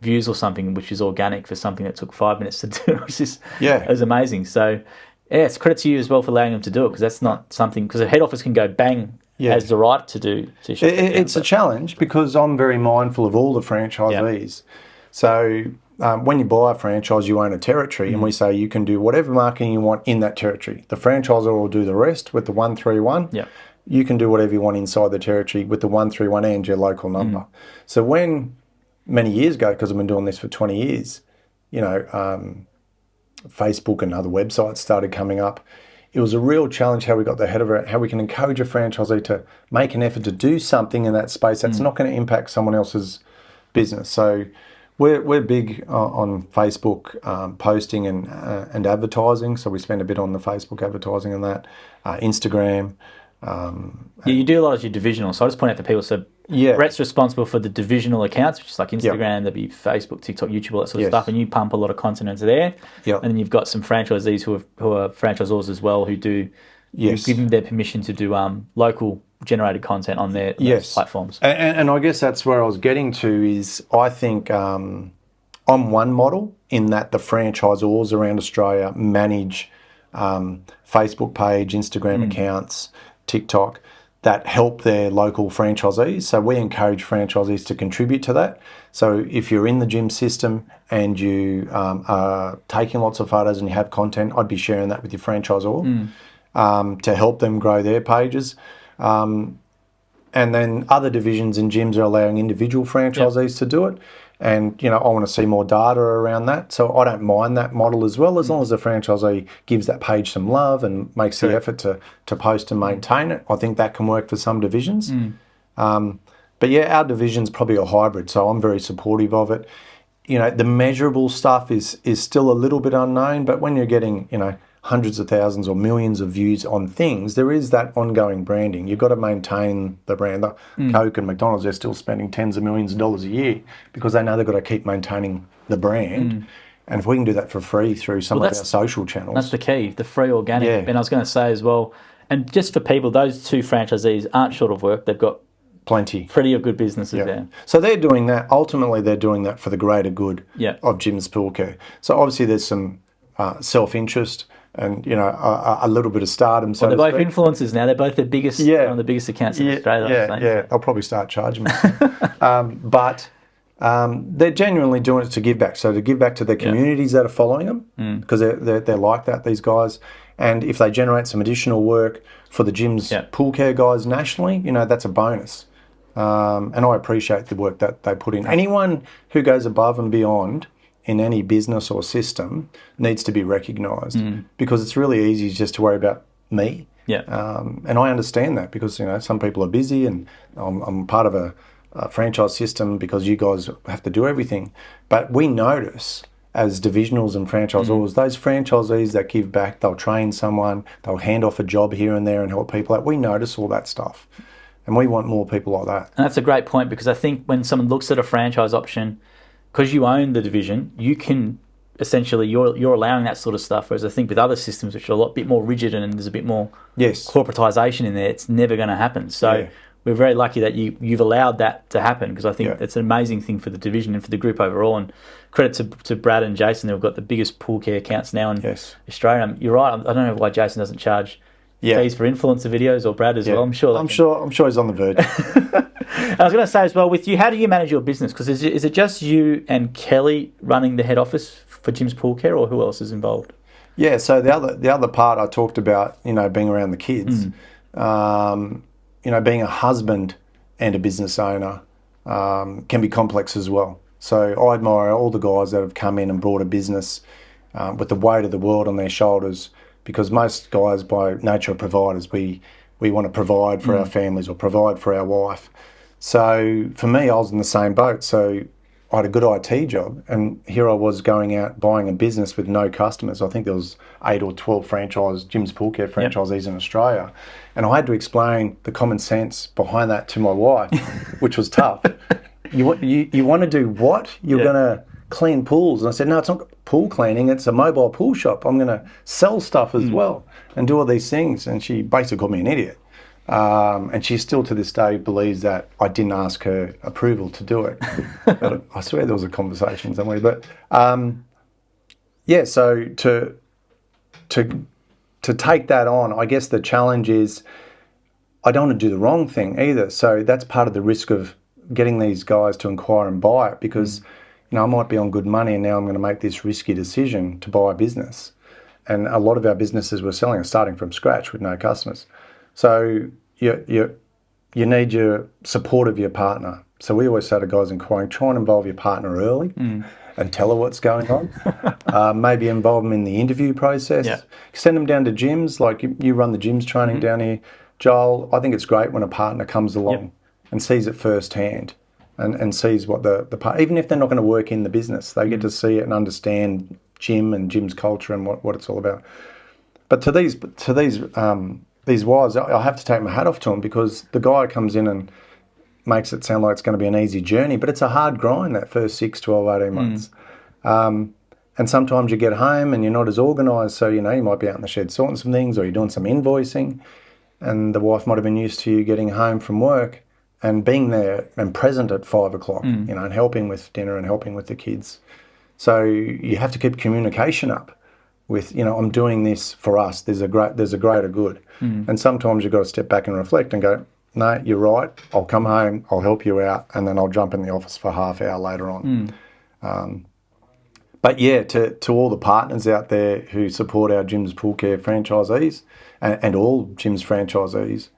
views or something, which is organic for something that took 5 minutes to do. It was amazing. So it's credit to you as well for allowing them to do it, because that's not something, because a head office can go bang, has the right to do. It's a challenge, because I'm very mindful of all the franchisees. So when you buy a franchise, you own a territory, and we say you can do whatever marketing you want in that territory. The franchisor will do the rest with the 131. You can do whatever you want inside the territory with the 131 and your local number. So when, many years ago, because I've been doing this for 20 years, Facebook and other websites started coming up. It was a real challenge how we got the head of it, how we can encourage a franchisee to make an effort to do something in that space that's not going to impact someone else's business. So we're big on Facebook posting and advertising. So we spend a bit on the Facebook advertising and that, Instagram. You do a lot of your divisional. So I just point out to people, so Brett's responsible for the divisional accounts, which is like Instagram, there'll be Facebook, TikTok, YouTube, all that sort of stuff, and you pump a lot of content into there. And then you've got some franchisees who are franchisors as well, who do you give them their permission to do local generated content on their platforms. And I guess that's where I was getting to is, I think I'm one model in that the franchisors around Australia manage Facebook page, Instagram accounts, TikTok, that help their local franchisees. So we encourage franchisees to contribute to that. So if you're in the gym system and you are taking lots of photos and you have content, I'd be sharing that with your franchisor to help them grow their pages. And then other divisions in gyms are allowing individual franchisees to do it. And, I want to see more data around that. So I don't mind that model as well, as long as the franchisee gives that page some love and makes the effort to post and maintain it. I think that can work for some divisions. But our division's probably a hybrid, so I'm very supportive of it. The measurable stuff is still a little bit unknown, but when you're getting, hundreds of thousands or millions of views on things, there is that ongoing branding. You've got to maintain the brand. Coke and McDonald's, they're still spending tens of millions of dollars a year because they know they've got to keep maintaining the brand. And if we can do that for free through some of our social channels. That's the key, the free organic. And I was going to say as well, and just for people, those two franchisees aren't short of work. They've got pretty of good businesses there. So they're doing that. Ultimately, they're doing that for the greater good of Jim's Pool Care. So obviously there's some self-interest and a little bit of stardom. So they're both influencers now. They're both the biggest, one of the biggest accounts in Australia. They'll probably start charging me. But they're genuinely doing it to give back. So to give back to their communities that are following them, because they're like that, these guys. And if they generate some additional work for the Jim's Pool Care guys nationally, that's a bonus. And I appreciate the work that they put in. Anyone who goes above and beyond in any business or system needs to be recognised, because it's really easy just to worry about me. And I understand that, because some people are busy, and I'm part of a franchise system because you guys have to do everything. But we notice as divisionals and franchisors, those franchisees that give back, they'll train someone, they'll hand off a job here and there and help people out. We notice all that stuff, and we want more people like that. And that's a great point, because I think when someone looks at a franchise option, because you own the division, you can essentially, you're allowing that sort of stuff. Whereas I think with other systems, which are a bit more rigid and there's a bit more corporatisation in there, it's never going to happen. So we're very lucky that you've allowed that to happen, because I think it's an amazing thing for the division and for the group overall. And credit to Brad and Jason, who've got the biggest pool care accounts now in Australia. You're right. I don't know why Jason doesn't charge fees for influencer videos, or Brad as well. I'm sure he's on the verge. I was going to say as well, with you, how do you manage your business? Because is it just you and Kelly running the head office for Jim's Pool Care, or who else is involved? Yeah, so the other part I talked about, being around the kids, being a husband and a business owner can be complex as well. So I admire all the guys that have come in and brought a business with the weight of the world on their shoulders, because most guys by nature are providers. We want to provide for our families or provide for our wife. So for me, I was in the same boat. So I had a good IT job, and here I was going out buying a business with no customers. I think there was 8 or 12 Jim's Pool Care franchisees in Australia. And I had to explain the common sense behind that to my wife, which was tough. You want to do what? You're going to clean pools. And I said, no, it's not pool cleaning. It's a mobile pool shop. I'm going to sell stuff as well and do all these things. And she basically called me an idiot. And she still to this day believes that I didn't ask her approval to do it. But I swear there was a conversation somewhere. But so to take that on, I guess the challenge is I don't want to do the wrong thing either. So that's part of the risk of getting these guys to inquire and buy it, because I might be on good money and now I'm going to make this risky decision to buy a business. And a lot of our businesses we're selling are starting from scratch with no customers. So you need your support of your partner. So we always say to guys inquiring, try and involve your partner early and tell her what's going on. Maybe involve them in the interview process. Yeah. Send them down to gyms, like you run the gyms training down here. Joel, I think it's great when a partner comes along and sees it firsthand and sees what the part, even if they're not going to work in the business, they get to see it and understand gym and gym's culture and what it's all about. But to these wives, I have to take my hat off to them, because the guy comes in and makes it sound like it's going to be an easy journey, but it's a hard grind that first 6, 12, 18 months. And sometimes you get home and you're not as organised, so you might be out in the shed sorting some things, or you're doing some invoicing, and the wife might have been used to you getting home from work and being there and present at 5 o'clock, and helping with dinner and helping with the kids. So you have to keep communication up with, I'm doing this for us. There's a greater good. And sometimes you've got to step back and reflect and go, no, you're right. I'll come home, I'll help you out, and then I'll jump in the office for half hour later on. But yeah, to all the partners out there who support our Jim's Pool Care franchisees and all Jim's franchisees,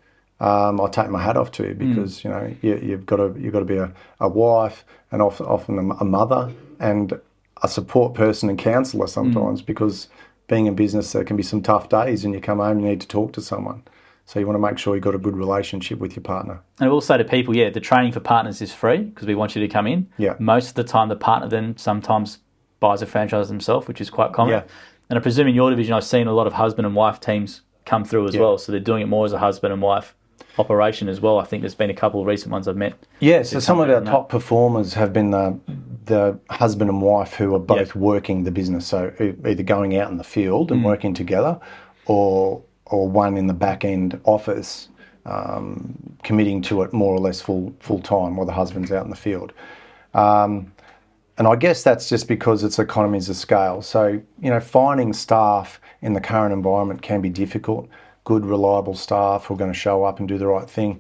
I take my hat off to you, because you've got to be a wife and often a mother and a support person and counsellor sometimes, because being in business there can be some tough days, and you come home and you need to talk to someone. So you want to make sure you've got a good relationship with your partner. And I will say to people, the training for partners is free, because we want you to come in. Yeah. Most of the time the partner then sometimes buys a franchise themselves, which is quite common. Yeah. And I presume in your division I've seen a lot of husband and wife teams come through as well, so they're doing it more as a husband and wife operation as well. I think there's been a couple of recent ones I've met. Yeah, so some of our top performers have been the husband and wife who are both working the business, so either going out in the field and working together, or one in the back end office committing to it more or less full time, while the husband's out in the field. And I guess that's just because it's economies of scale. So, finding staff in the current environment can be difficult. Good, reliable staff who are going to show up and do the right thing.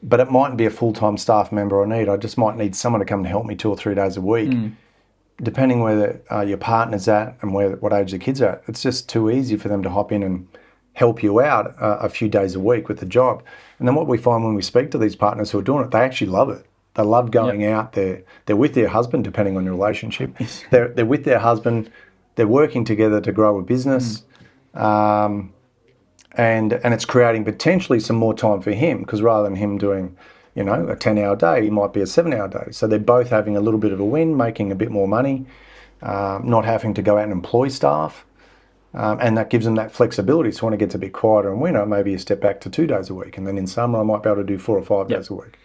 But it mightn't be a full-time staff member I need. I just might need someone to come and help me 2 or 3 days a week. Depending where your partner's at and what age the kids are at, it's just too easy for them to hop in and help you out a few days a week with the job. And then what we find when we speak to these partners who are doing it, they actually love it. They love going out there. They're with their husband, depending on your relationship. They're with their husband. They're working together to grow a business. And it's creating potentially some more time for him, because rather than him doing, a 10-hour day, he might be a 7-hour day. So they're both having a little bit of a win, making a bit more money, not having to go out and employ staff. And that gives them that flexibility. So when it gets a bit quieter in winter, maybe you step back to 2 days a week. And then in summer, I might be able to do 4 or 5 days a week.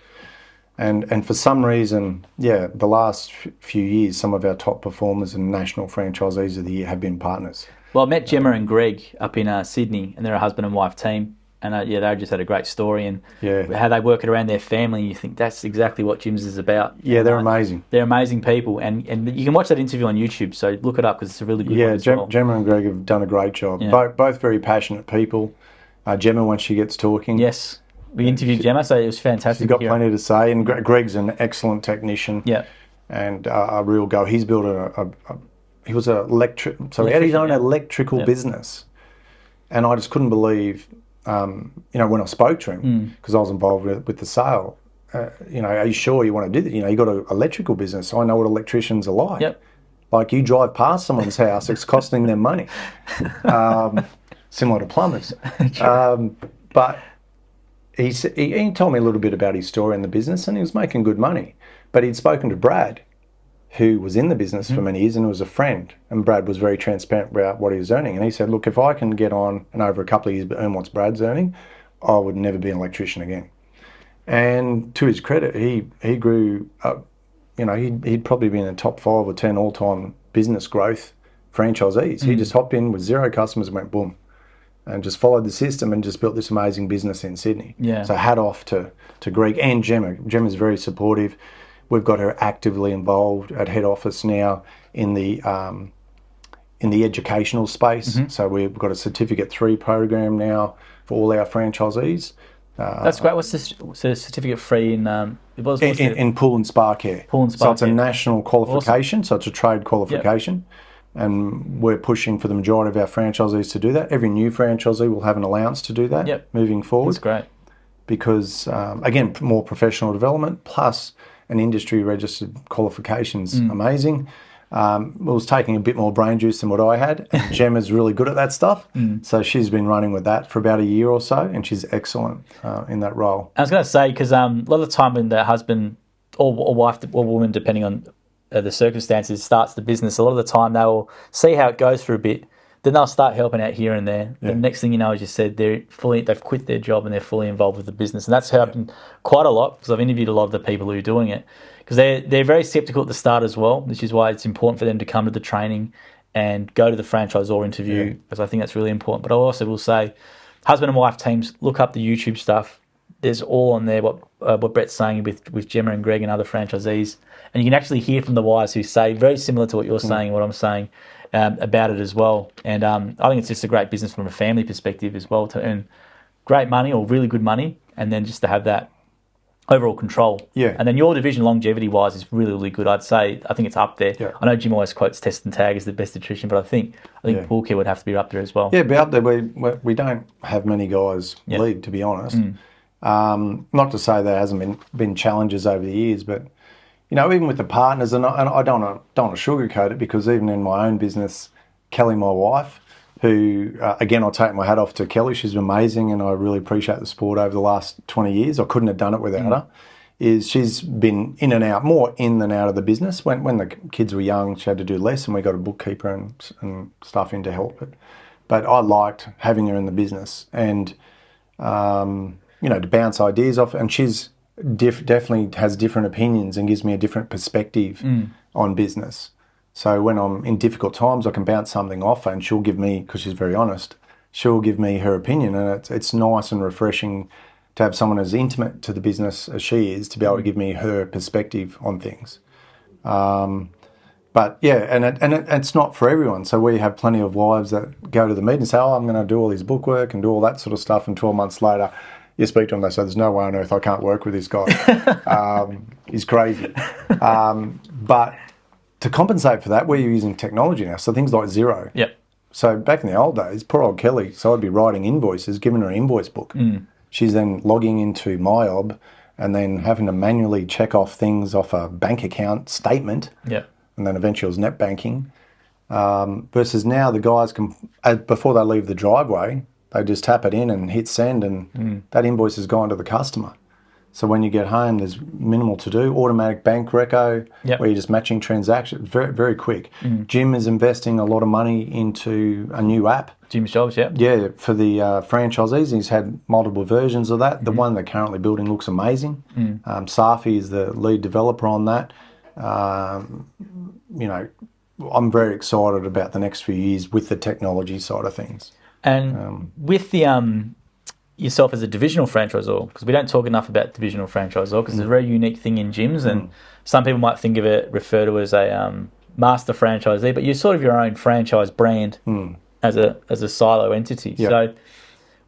And for some reason, the last few years, some of our top performers and national franchisees of the year have been partners. Well, I met Gemma and Greg up in Sydney, and they're a husband and wife team. And they just had a great story, and how they work it around their family. And you think that's exactly what Jim's is about. Yeah, they're amazing. They're amazing people, and you can watch that interview on YouTube. So look it up, because it's a really good one as well. Gemma and Greg have done a great job. Yeah. Both very passionate people. Gemma, once she gets talking, we interviewed Gemma, so it was fantastic. She's got plenty to say, and Greg's an excellent technician. Yeah, and a real go. He's built he was he had his own electrical business, and I just couldn't believe. When I spoke to him, because I was involved with the sale, are you sure you want to do that? You got an electrical business. I know what electricians are like. Yep. Like, you drive past someone's house, it's costing them money. Similar to plumbers. But he told me a little bit about his story in the business, and he was making good money. But he'd spoken to Brad, who was in the business for many years and was a friend. And Brad was very transparent about what he was earning. And he said, look, if I can get on and over a couple of years earn what Brad's earning, I would never be an electrician again. And to his credit, he grew up. He'd probably been in the top 5 or 10 all-time business growth franchisees. He just hopped in with 0 customers and went boom, and just followed the system and just built this amazing business in Sydney. Yeah. So hat off to Greg and Gemma. Gemma's very supportive. We've got her actively involved at head office now in the educational space. So we've got a Certificate 3 program now for all our franchisees. That's great. What's this Certificate 3 in? In pool and spa care. Pool and spa so it's care. a national qualification. Awesome. So it's a trade qualification. And we're pushing for the majority of our franchisees to do that. Every new franchisee will have an allowance to do that moving forward. That's great. Because, again, more professional development plus an industry registered qualification's amazing. It was taking a bit more brain juice than what I had. And Gemma's really good at that stuff. So she's been running with that for about a year or so, and she's excellent in that role. I was going to say, because a lot of the time when the husband or wife or woman, depending on the circumstances, starts the business, a lot of the time they will see how it goes for a bit. Then they'll start helping out here and there. Yeah. The next thing you know, as you said, they've quit their job and they're fully involved with the business. And that's happened quite a lot, because I've interviewed a lot of the people who are doing it. Because they're very sceptical at the start as well, which is why it's important for them to come to the training and go to the franchisor interview, because I think that's really important. But I also will say, husband and wife teams, look up the YouTube stuff. There's all on there what Brett's saying with Gemma and Greg and other franchisees. And you can actually hear from the wives who say, very similar to what you're saying and what I'm saying, about it as well. And I think it's just a great business from a family perspective as well, to earn great money or really good money, and then just to have that overall control. Yeah. And then your division, longevity-wise, is really, really good. I think it's up there. Yeah. I know Jim always quotes Test and Tag as the best attrition, but I think Pool Care would have to be up there as well. Yeah, be up there. We don't have many guys lead, to be honest. Not to say there hasn't been challenges over the years, but even with the partners, and I don't want to sugarcoat it, because even in my own business, Kelly, my wife, who, again, I'll take my hat off to Kelly. She's amazing, and I really appreciate the support over the last 20 years. I couldn't have done it without her. She's been in and out, more in than out of the business. When the kids were young, she had to do less, and we got a bookkeeper and stuff in to help it. But I liked having her in the business, and, to bounce ideas off. And she's definitely has different opinions and gives me a different perspective on business. So when I'm in difficult times, I can bounce something off, and she'll give me, because she's very honest, she'll give me her opinion, and it's nice and refreshing to have someone as intimate to the business as she is to be able to give me her perspective on things. But yeah, and it's not for everyone. So we have plenty of wives that go to the meeting and say, I'm going to do all this bookwork and do all that sort of stuff, and 12 months later, you speak to them, they say, there's no way on earth I can't work with this guy. He's crazy. But to compensate for that, we're using technology now. So things like Xero. Yep. So back in the old days, poor old Kelly, so I'd be writing invoices, giving her an invoice book. She's then logging into MyOb and then having to manually check off things off a bank account statement. Yep. And then eventually it was net banking. Versus now the guys can, before they leave the driveway, they just tap it in and hit send, and that invoice has gone to the customer. So when you get home, there's minimal to do. Automatic bank reco, where you're just matching transactions, very, very quick. Jim is investing a lot of money into a new app. Jim's Jobs, yeah. Yeah, for the franchisees. He's had multiple versions of that. The one they're currently building looks amazing. Safi is the lead developer on that. I'm very excited about the next few years with the technology side of things. And with the yourself as a divisional franchisor, because we don't talk enough about divisional franchisor, because it's a very unique thing in gyms, and some people might think of it, refer to as a master franchisee, but you're sort of your own franchise brand as a silo entity. Yep. So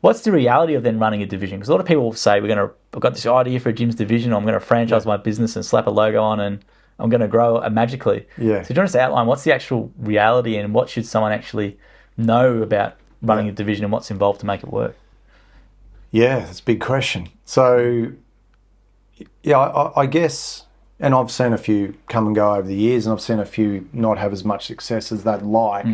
what's the reality of then running a division? Because a lot of people say, I've got this idea for a gym's division, I'm going to franchise my business and slap a logo on, and I'm going to grow it magically. Yeah. So do you want us to outline what's the actual reality, and what should someone actually know about running a division and what's involved to make it work? Yeah, that's a big question. So Yeah, I guess, and I've seen a few come and go over the years, and I've seen a few not have as much success as they'd like.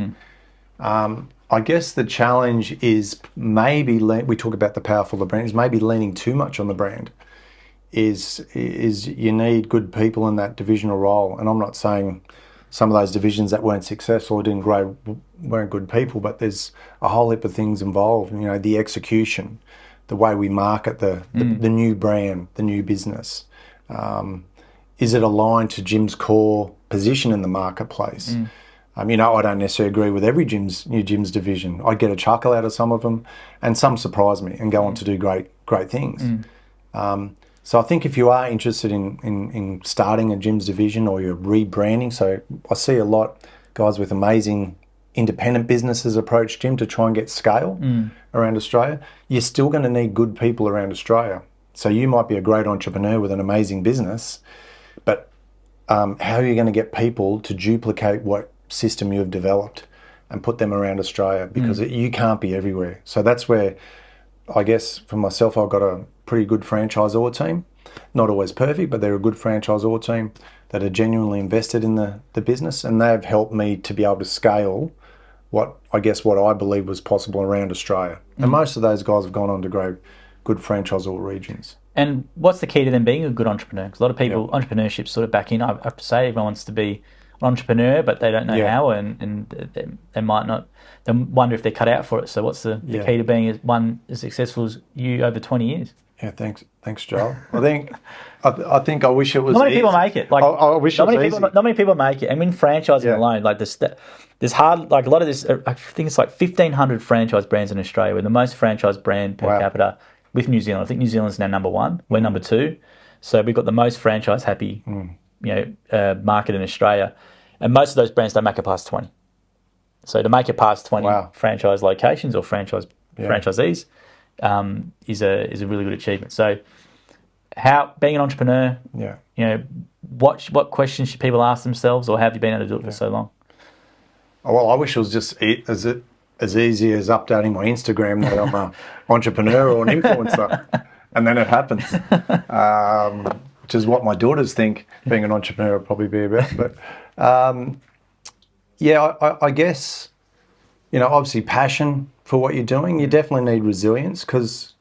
I guess the challenge is maybe, we talk about the powerful of the brand, is maybe leaning too much on the brand. Is you need good people in that divisional role. And I'm not saying some of those divisions that weren't successful or didn't grow weren't good people, but there's a whole heap of things involved. You know, the execution, the way we market the new brand, the new business. Is it aligned to Jim's core position in the marketplace? You know, I don't necessarily agree with every new Jim's division. I get a chuckle out of some of them, and some surprise me and go on to do great things. So I think if you are interested in starting a Jim's division or you're rebranding, so I see a lot guys with amazing independent businesses approach Jim to try and get scale around Australia. You're still going to need good people around Australia. So you might be a great entrepreneur with an amazing business, but how are you going to get people to duplicate what system you've developed and put them around Australia? Because you can't be everywhere. So that's where, I guess, for myself, I've got a pretty good franchisor team. Not always perfect, but they're a good franchisor team that are genuinely invested in the business, and they've helped me to be able to scale what I believe was possible around Australia. And most of those guys have gone on to grow good franchisor regions. And what's the key to them being a good entrepreneur? Because a lot of people, entrepreneurship's sort of back in. I have to say, everyone wants to be an entrepreneur, but they don't know how, and they might not. They wonder if they're cut out for it. So what's the key to being one as successful as you over 20 years? Yeah, thanks, Joel. I think I wish it was. Not many people make it. Like I wish it was easy. Not many people make it. I mean, franchising alone, like there's hard. Like a lot of this, I think it's like 1,500 franchise brands in Australia. We're the most franchise brand per capita with New Zealand. I think New Zealand's now number 1. We're number 2. So we've got the most franchise happy, market in Australia, and most of those brands don't make it past 20. So to make it past 20 franchise locations or franchisees. Is a really good achievement. So, how being an entrepreneur, what questions should people ask themselves, or have you been able to do it for so long? Oh, well, I wish it was just as easy as updating my Instagram that I'm an entrepreneur or an influencer, and then it happens, which is what my daughters think being an entrepreneur would probably be about. But I guess, obviously passion for what you're doing. You definitely need resilience because,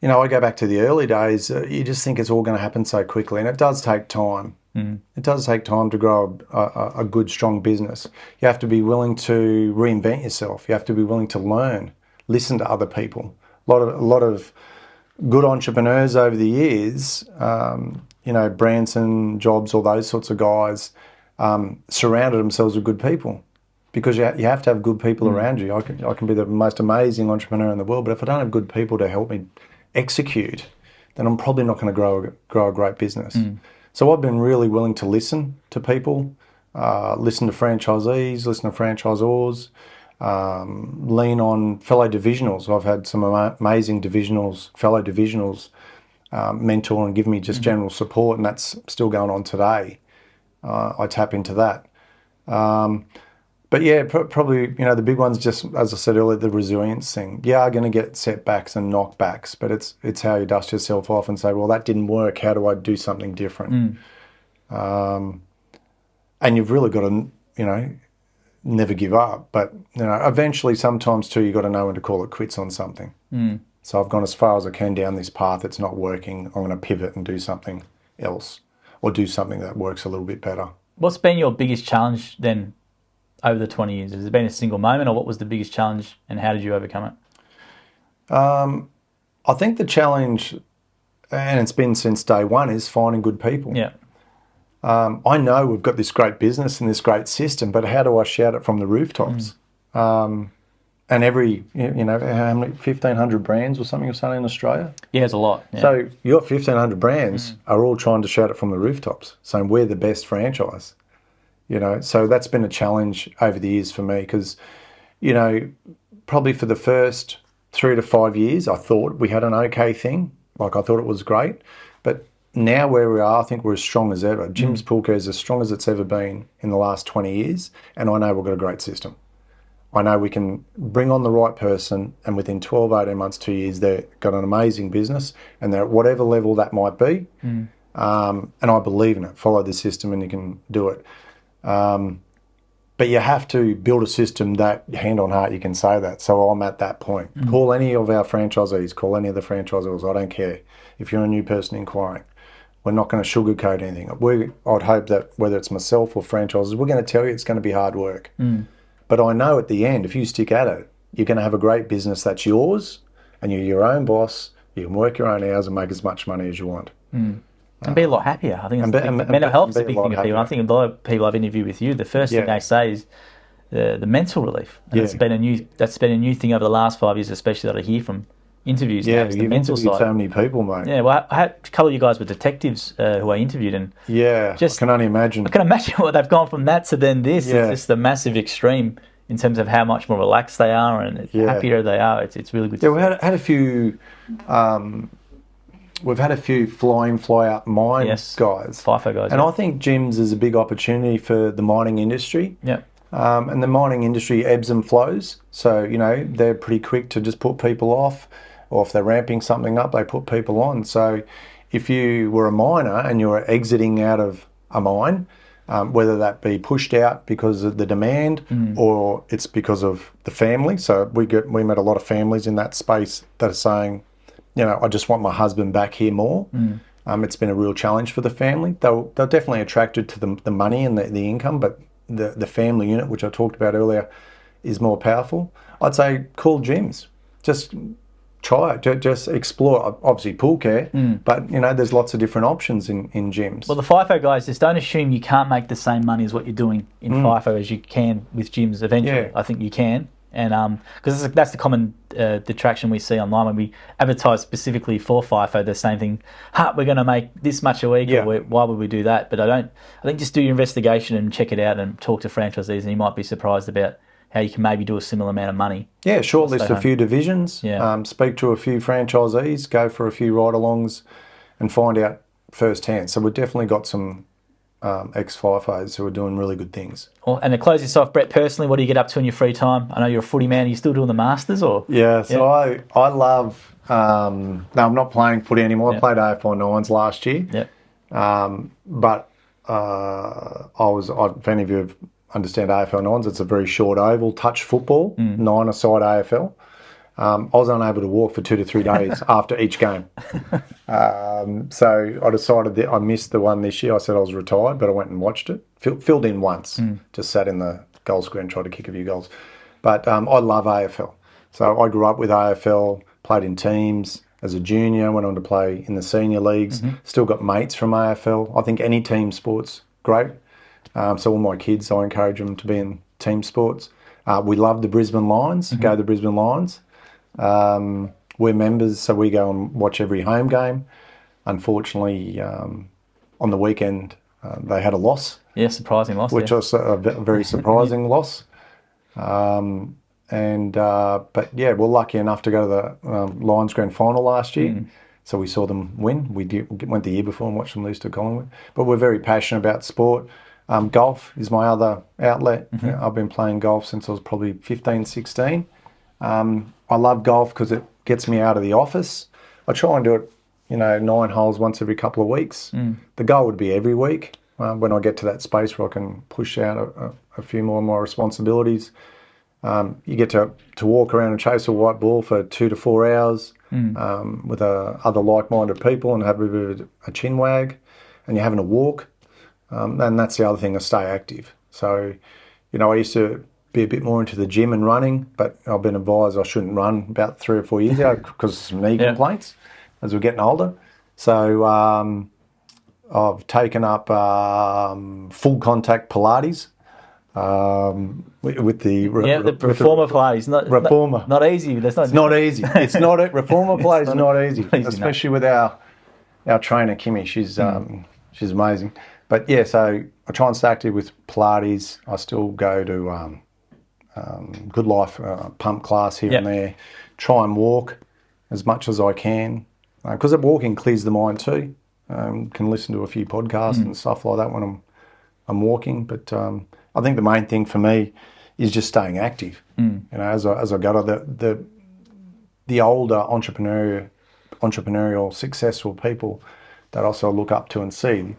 I go back to the early days, you just think it's all going to happen so quickly, and it does take time. It does take time to grow a good, strong business. You have to be willing to reinvent yourself. You have to be willing to learn, listen to other people. A lot of good entrepreneurs over the years, Branson, Jobs, all those sorts of guys, surrounded themselves with good people. Because you have to have good people around you. I can be the most amazing entrepreneur in the world, but if I don't have good people to help me execute, then I'm probably not going to grow a great business. So I've been really willing to listen to people, listen to franchisees, listen to franchisors, lean on fellow divisionals. I've had some amazing fellow divisionals, mentor and give me just general support, and that's still going on today. I tap into that. But yeah, probably, the big one's just, as I said earlier, the resilience thing. You are going to get setbacks and knockbacks, but it's how you dust yourself off and say, well, that didn't work. How do I do something different? And you've really got to, never give up. But, eventually, sometimes too, you've got to know when to call it quits on something. So I've gone as far as I can down this path. It's not working. I'm going to pivot and do something else or do something that works a little bit better. What's been your biggest challenge then over the 20 years? Has there been a single moment, or what was the biggest challenge and how did you overcome it? I think the challenge, and it's been since day one, is finding good people. Yeah. I know we've got this great business and this great system, but how do I shout it from the rooftops? And every, how many, 1,500 brands or something you're selling in Australia? Yeah, it's a lot. Yeah. So your 1,500 brands are all trying to shout it from the rooftops, saying we're the best franchise. So that's been a challenge over the years for me because, probably for the first 3 to 5 years, I thought we had an okay thing. Like I thought it was great. But now where we are, I think we're as strong as ever. Jim's Pool Care is as strong as it's ever been in the last 20 years. And I know we've got a great system. I know we can bring on the right person, and within 12, 18 months, 2 years, they've got an amazing business, and they're at whatever level that might be. And I believe in it. Follow the system and you can do it. But you have to build a system that, hand on heart, you can say that. So I'm at that point. Call any of our franchisees, call any of the franchisors. I don't care if you're a new person inquiring. We're not going to sugarcoat anything. I'd hope that whether it's myself or franchisors, we're going to tell you it's going to be hard work. But I know at the end, if you stick at it, you're going to have a great business that's yours, and you're your own boss. You can work your own hours and make as much money as you want. And be a lot happier. I think mental health is a big thing of people. I think a lot of people I've interviewed with you, the first thing they say is the mental relief. And that's been a new thing over the last 5 years, especially that I hear from interviews. Yeah, the you've mental interviewed side. so many people, mate. Yeah, well, I had a couple of you guys were detectives who I interviewed, and I can only imagine. I can imagine what they've gone from that to then this. Yeah. It's just the massive extreme in terms of how much more relaxed they are and happier they are. It's really good. We had a few. We've had a few fly-in, fly-out mine guys, FIFO guys, and I think gyms is a big opportunity for the mining industry. Yeah. And the mining industry ebbs and flows, so they're pretty quick to just put people off, or if they're ramping something up, they put people on. So if you were a miner and you were exiting out of a mine, whether that be pushed out because of the demand or it's because of the family. So we met a lot of families in that space that are saying, I just want my husband back here more. It's been a real challenge for the family. They're definitely attracted to the money and the income, but the family unit, which I talked about earlier, is more powerful. I'd say call gyms. Just try it. Just explore. Obviously, pool care, but there's lots of different options in gyms. Well, the FIFO guys, just don't assume you can't make the same money as what you're doing in FIFO as you can with gyms eventually. Yeah. I think you can. And because that's the common detraction we see online when we advertise specifically for FIFO, the same thing. We're going to make this much a week. Or why would we do that? But I think just do your investigation and check it out and talk to franchisees, and you might be surprised about how you can maybe do a similar amount of money. Yeah, shortlist a few divisions. Yeah. Speak to a few franchisees. Go for a few ride-alongs, and find out firsthand. So we've definitely got some ex-FIFOs who are doing really good things. Well, and to close this off, Brett, personally, what do you get up to in your free time? I know you're a footy man. Are you still doing the Masters? I love... no, I'm not playing footy anymore. I played AFL Nines last year. But if any of you understand AFL Nines, it's a very short oval, touch football, 9-a-side AFL. I was unable to walk for 2 to 3 days after each game. So I decided that I missed the one this year. I said I was retired, but I went and watched it. Filled in once, just sat in the goal square and tried to kick a few goals. But I love AFL. So I grew up with AFL, played in teams as a junior, went on to play in the senior leagues, still got mates from AFL. I think any team sport's great. So all my kids, I encourage them to be in team sports. We love the Brisbane Lions, go the Brisbane Lions. We're members, so we go and watch every home game. Unfortunately, on the weekend, they had a loss. Yeah, surprising loss. Which was a very surprising loss. But we're lucky enough to go to the Lions Grand Final last year. So we saw them win. Went the year before and watched them lose to Collingwood. But we're very passionate about sport. Golf is my other outlet. I've been playing golf since I was probably 15, 16. I love golf because it gets me out of the office. I try and do it, 9 holes once every couple of weeks. The goal would be every week when I get to that space where I can push out a few more of my responsibilities. You get to walk around and chase a white ball for 2 to 4 hours with other like-minded people and have a bit of a chin wag, and you're having a walk. And that's the other thing, to stay active. So, I used to be a bit more into the gym and running, but I've been advised I shouldn't run about 3 or 4 years ago because of some knee complaints as we're getting older. So I've taken up full contact Pilates with the reformer Pilates. Reformer. Not easy. It's not easy. It's not it. Reformer Pilates is not easy, especially with our trainer Kimmy. She's amazing. But yeah, so I try and stay active with Pilates. I still go to Good Life pump class here and there. Try and walk as much as I can because walking clears the mind too. Can listen to a few podcasts and stuff like that when I'm walking. But I think the main thing for me is just staying active. You know, as I go to the older entrepreneurial successful people that also look up to and see,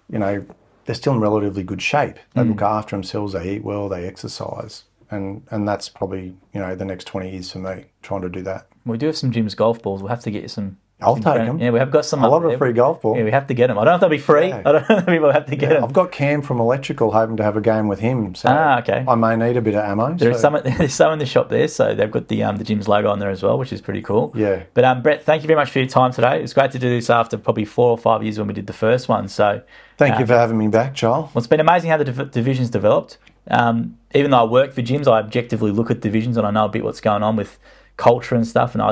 you know, they're still in relatively good shape. They look after themselves, they eat well, they exercise. And that's probably, you know, the next 20 years for me, trying to do that. We do have some Jim's golf balls. We'll have to get you some. I'll take them. Yeah, we have got some. I love a free golf ball. Yeah, we have to get them. I don't know if they'll be free. Yeah. I don't know if people have to get them. I've got Cam from Electrical hoping to have a game with him. So okay. I may need a bit of ammo. There's some in the shop there, so they've got the Jim's logo on there as well, which is pretty cool. Yeah. But Brett, thank you very much for your time today. It was great to do this after probably 4 or 5 years when we did the first one. So thank you for having me back, Charles. Well, it's been amazing how the division's developed. Even though I work for gyms, I objectively look at divisions and I know a bit what's going on with culture and stuff. And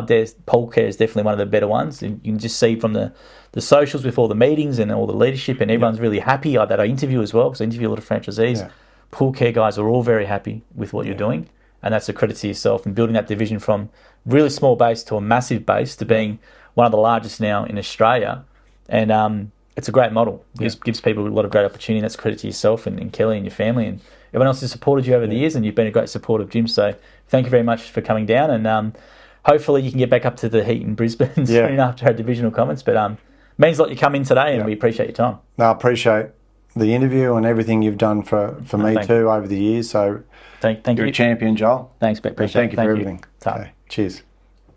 Pole Care is definitely one of the better ones. And you can just see from the socials with all the meetings and all the leadership, and everyone's really happy. That I interview as well, because I interview a lot of franchisees. Yeah. Pool Care guys are all very happy with what you're doing, and that's a credit to yourself and building that division from really small base to a massive base to being one of the largest now in Australia. And it's a great model. It gives people a lot of great opportunity. That's credit to yourself and Kelly and your family and everyone else has supported you over the years, and you've been a great support of Jim. So thank you very much for coming down, and hopefully you can get back up to the heat in Brisbane soon after our divisional comments. But means a lot you come in today, and we appreciate your time. No, I appreciate the interview and everything you've done for me too over the years. So thank you. You're a champion, Joel. Thanks, Brett. Appreciate it. Thank you for everything. Okay. Cheers.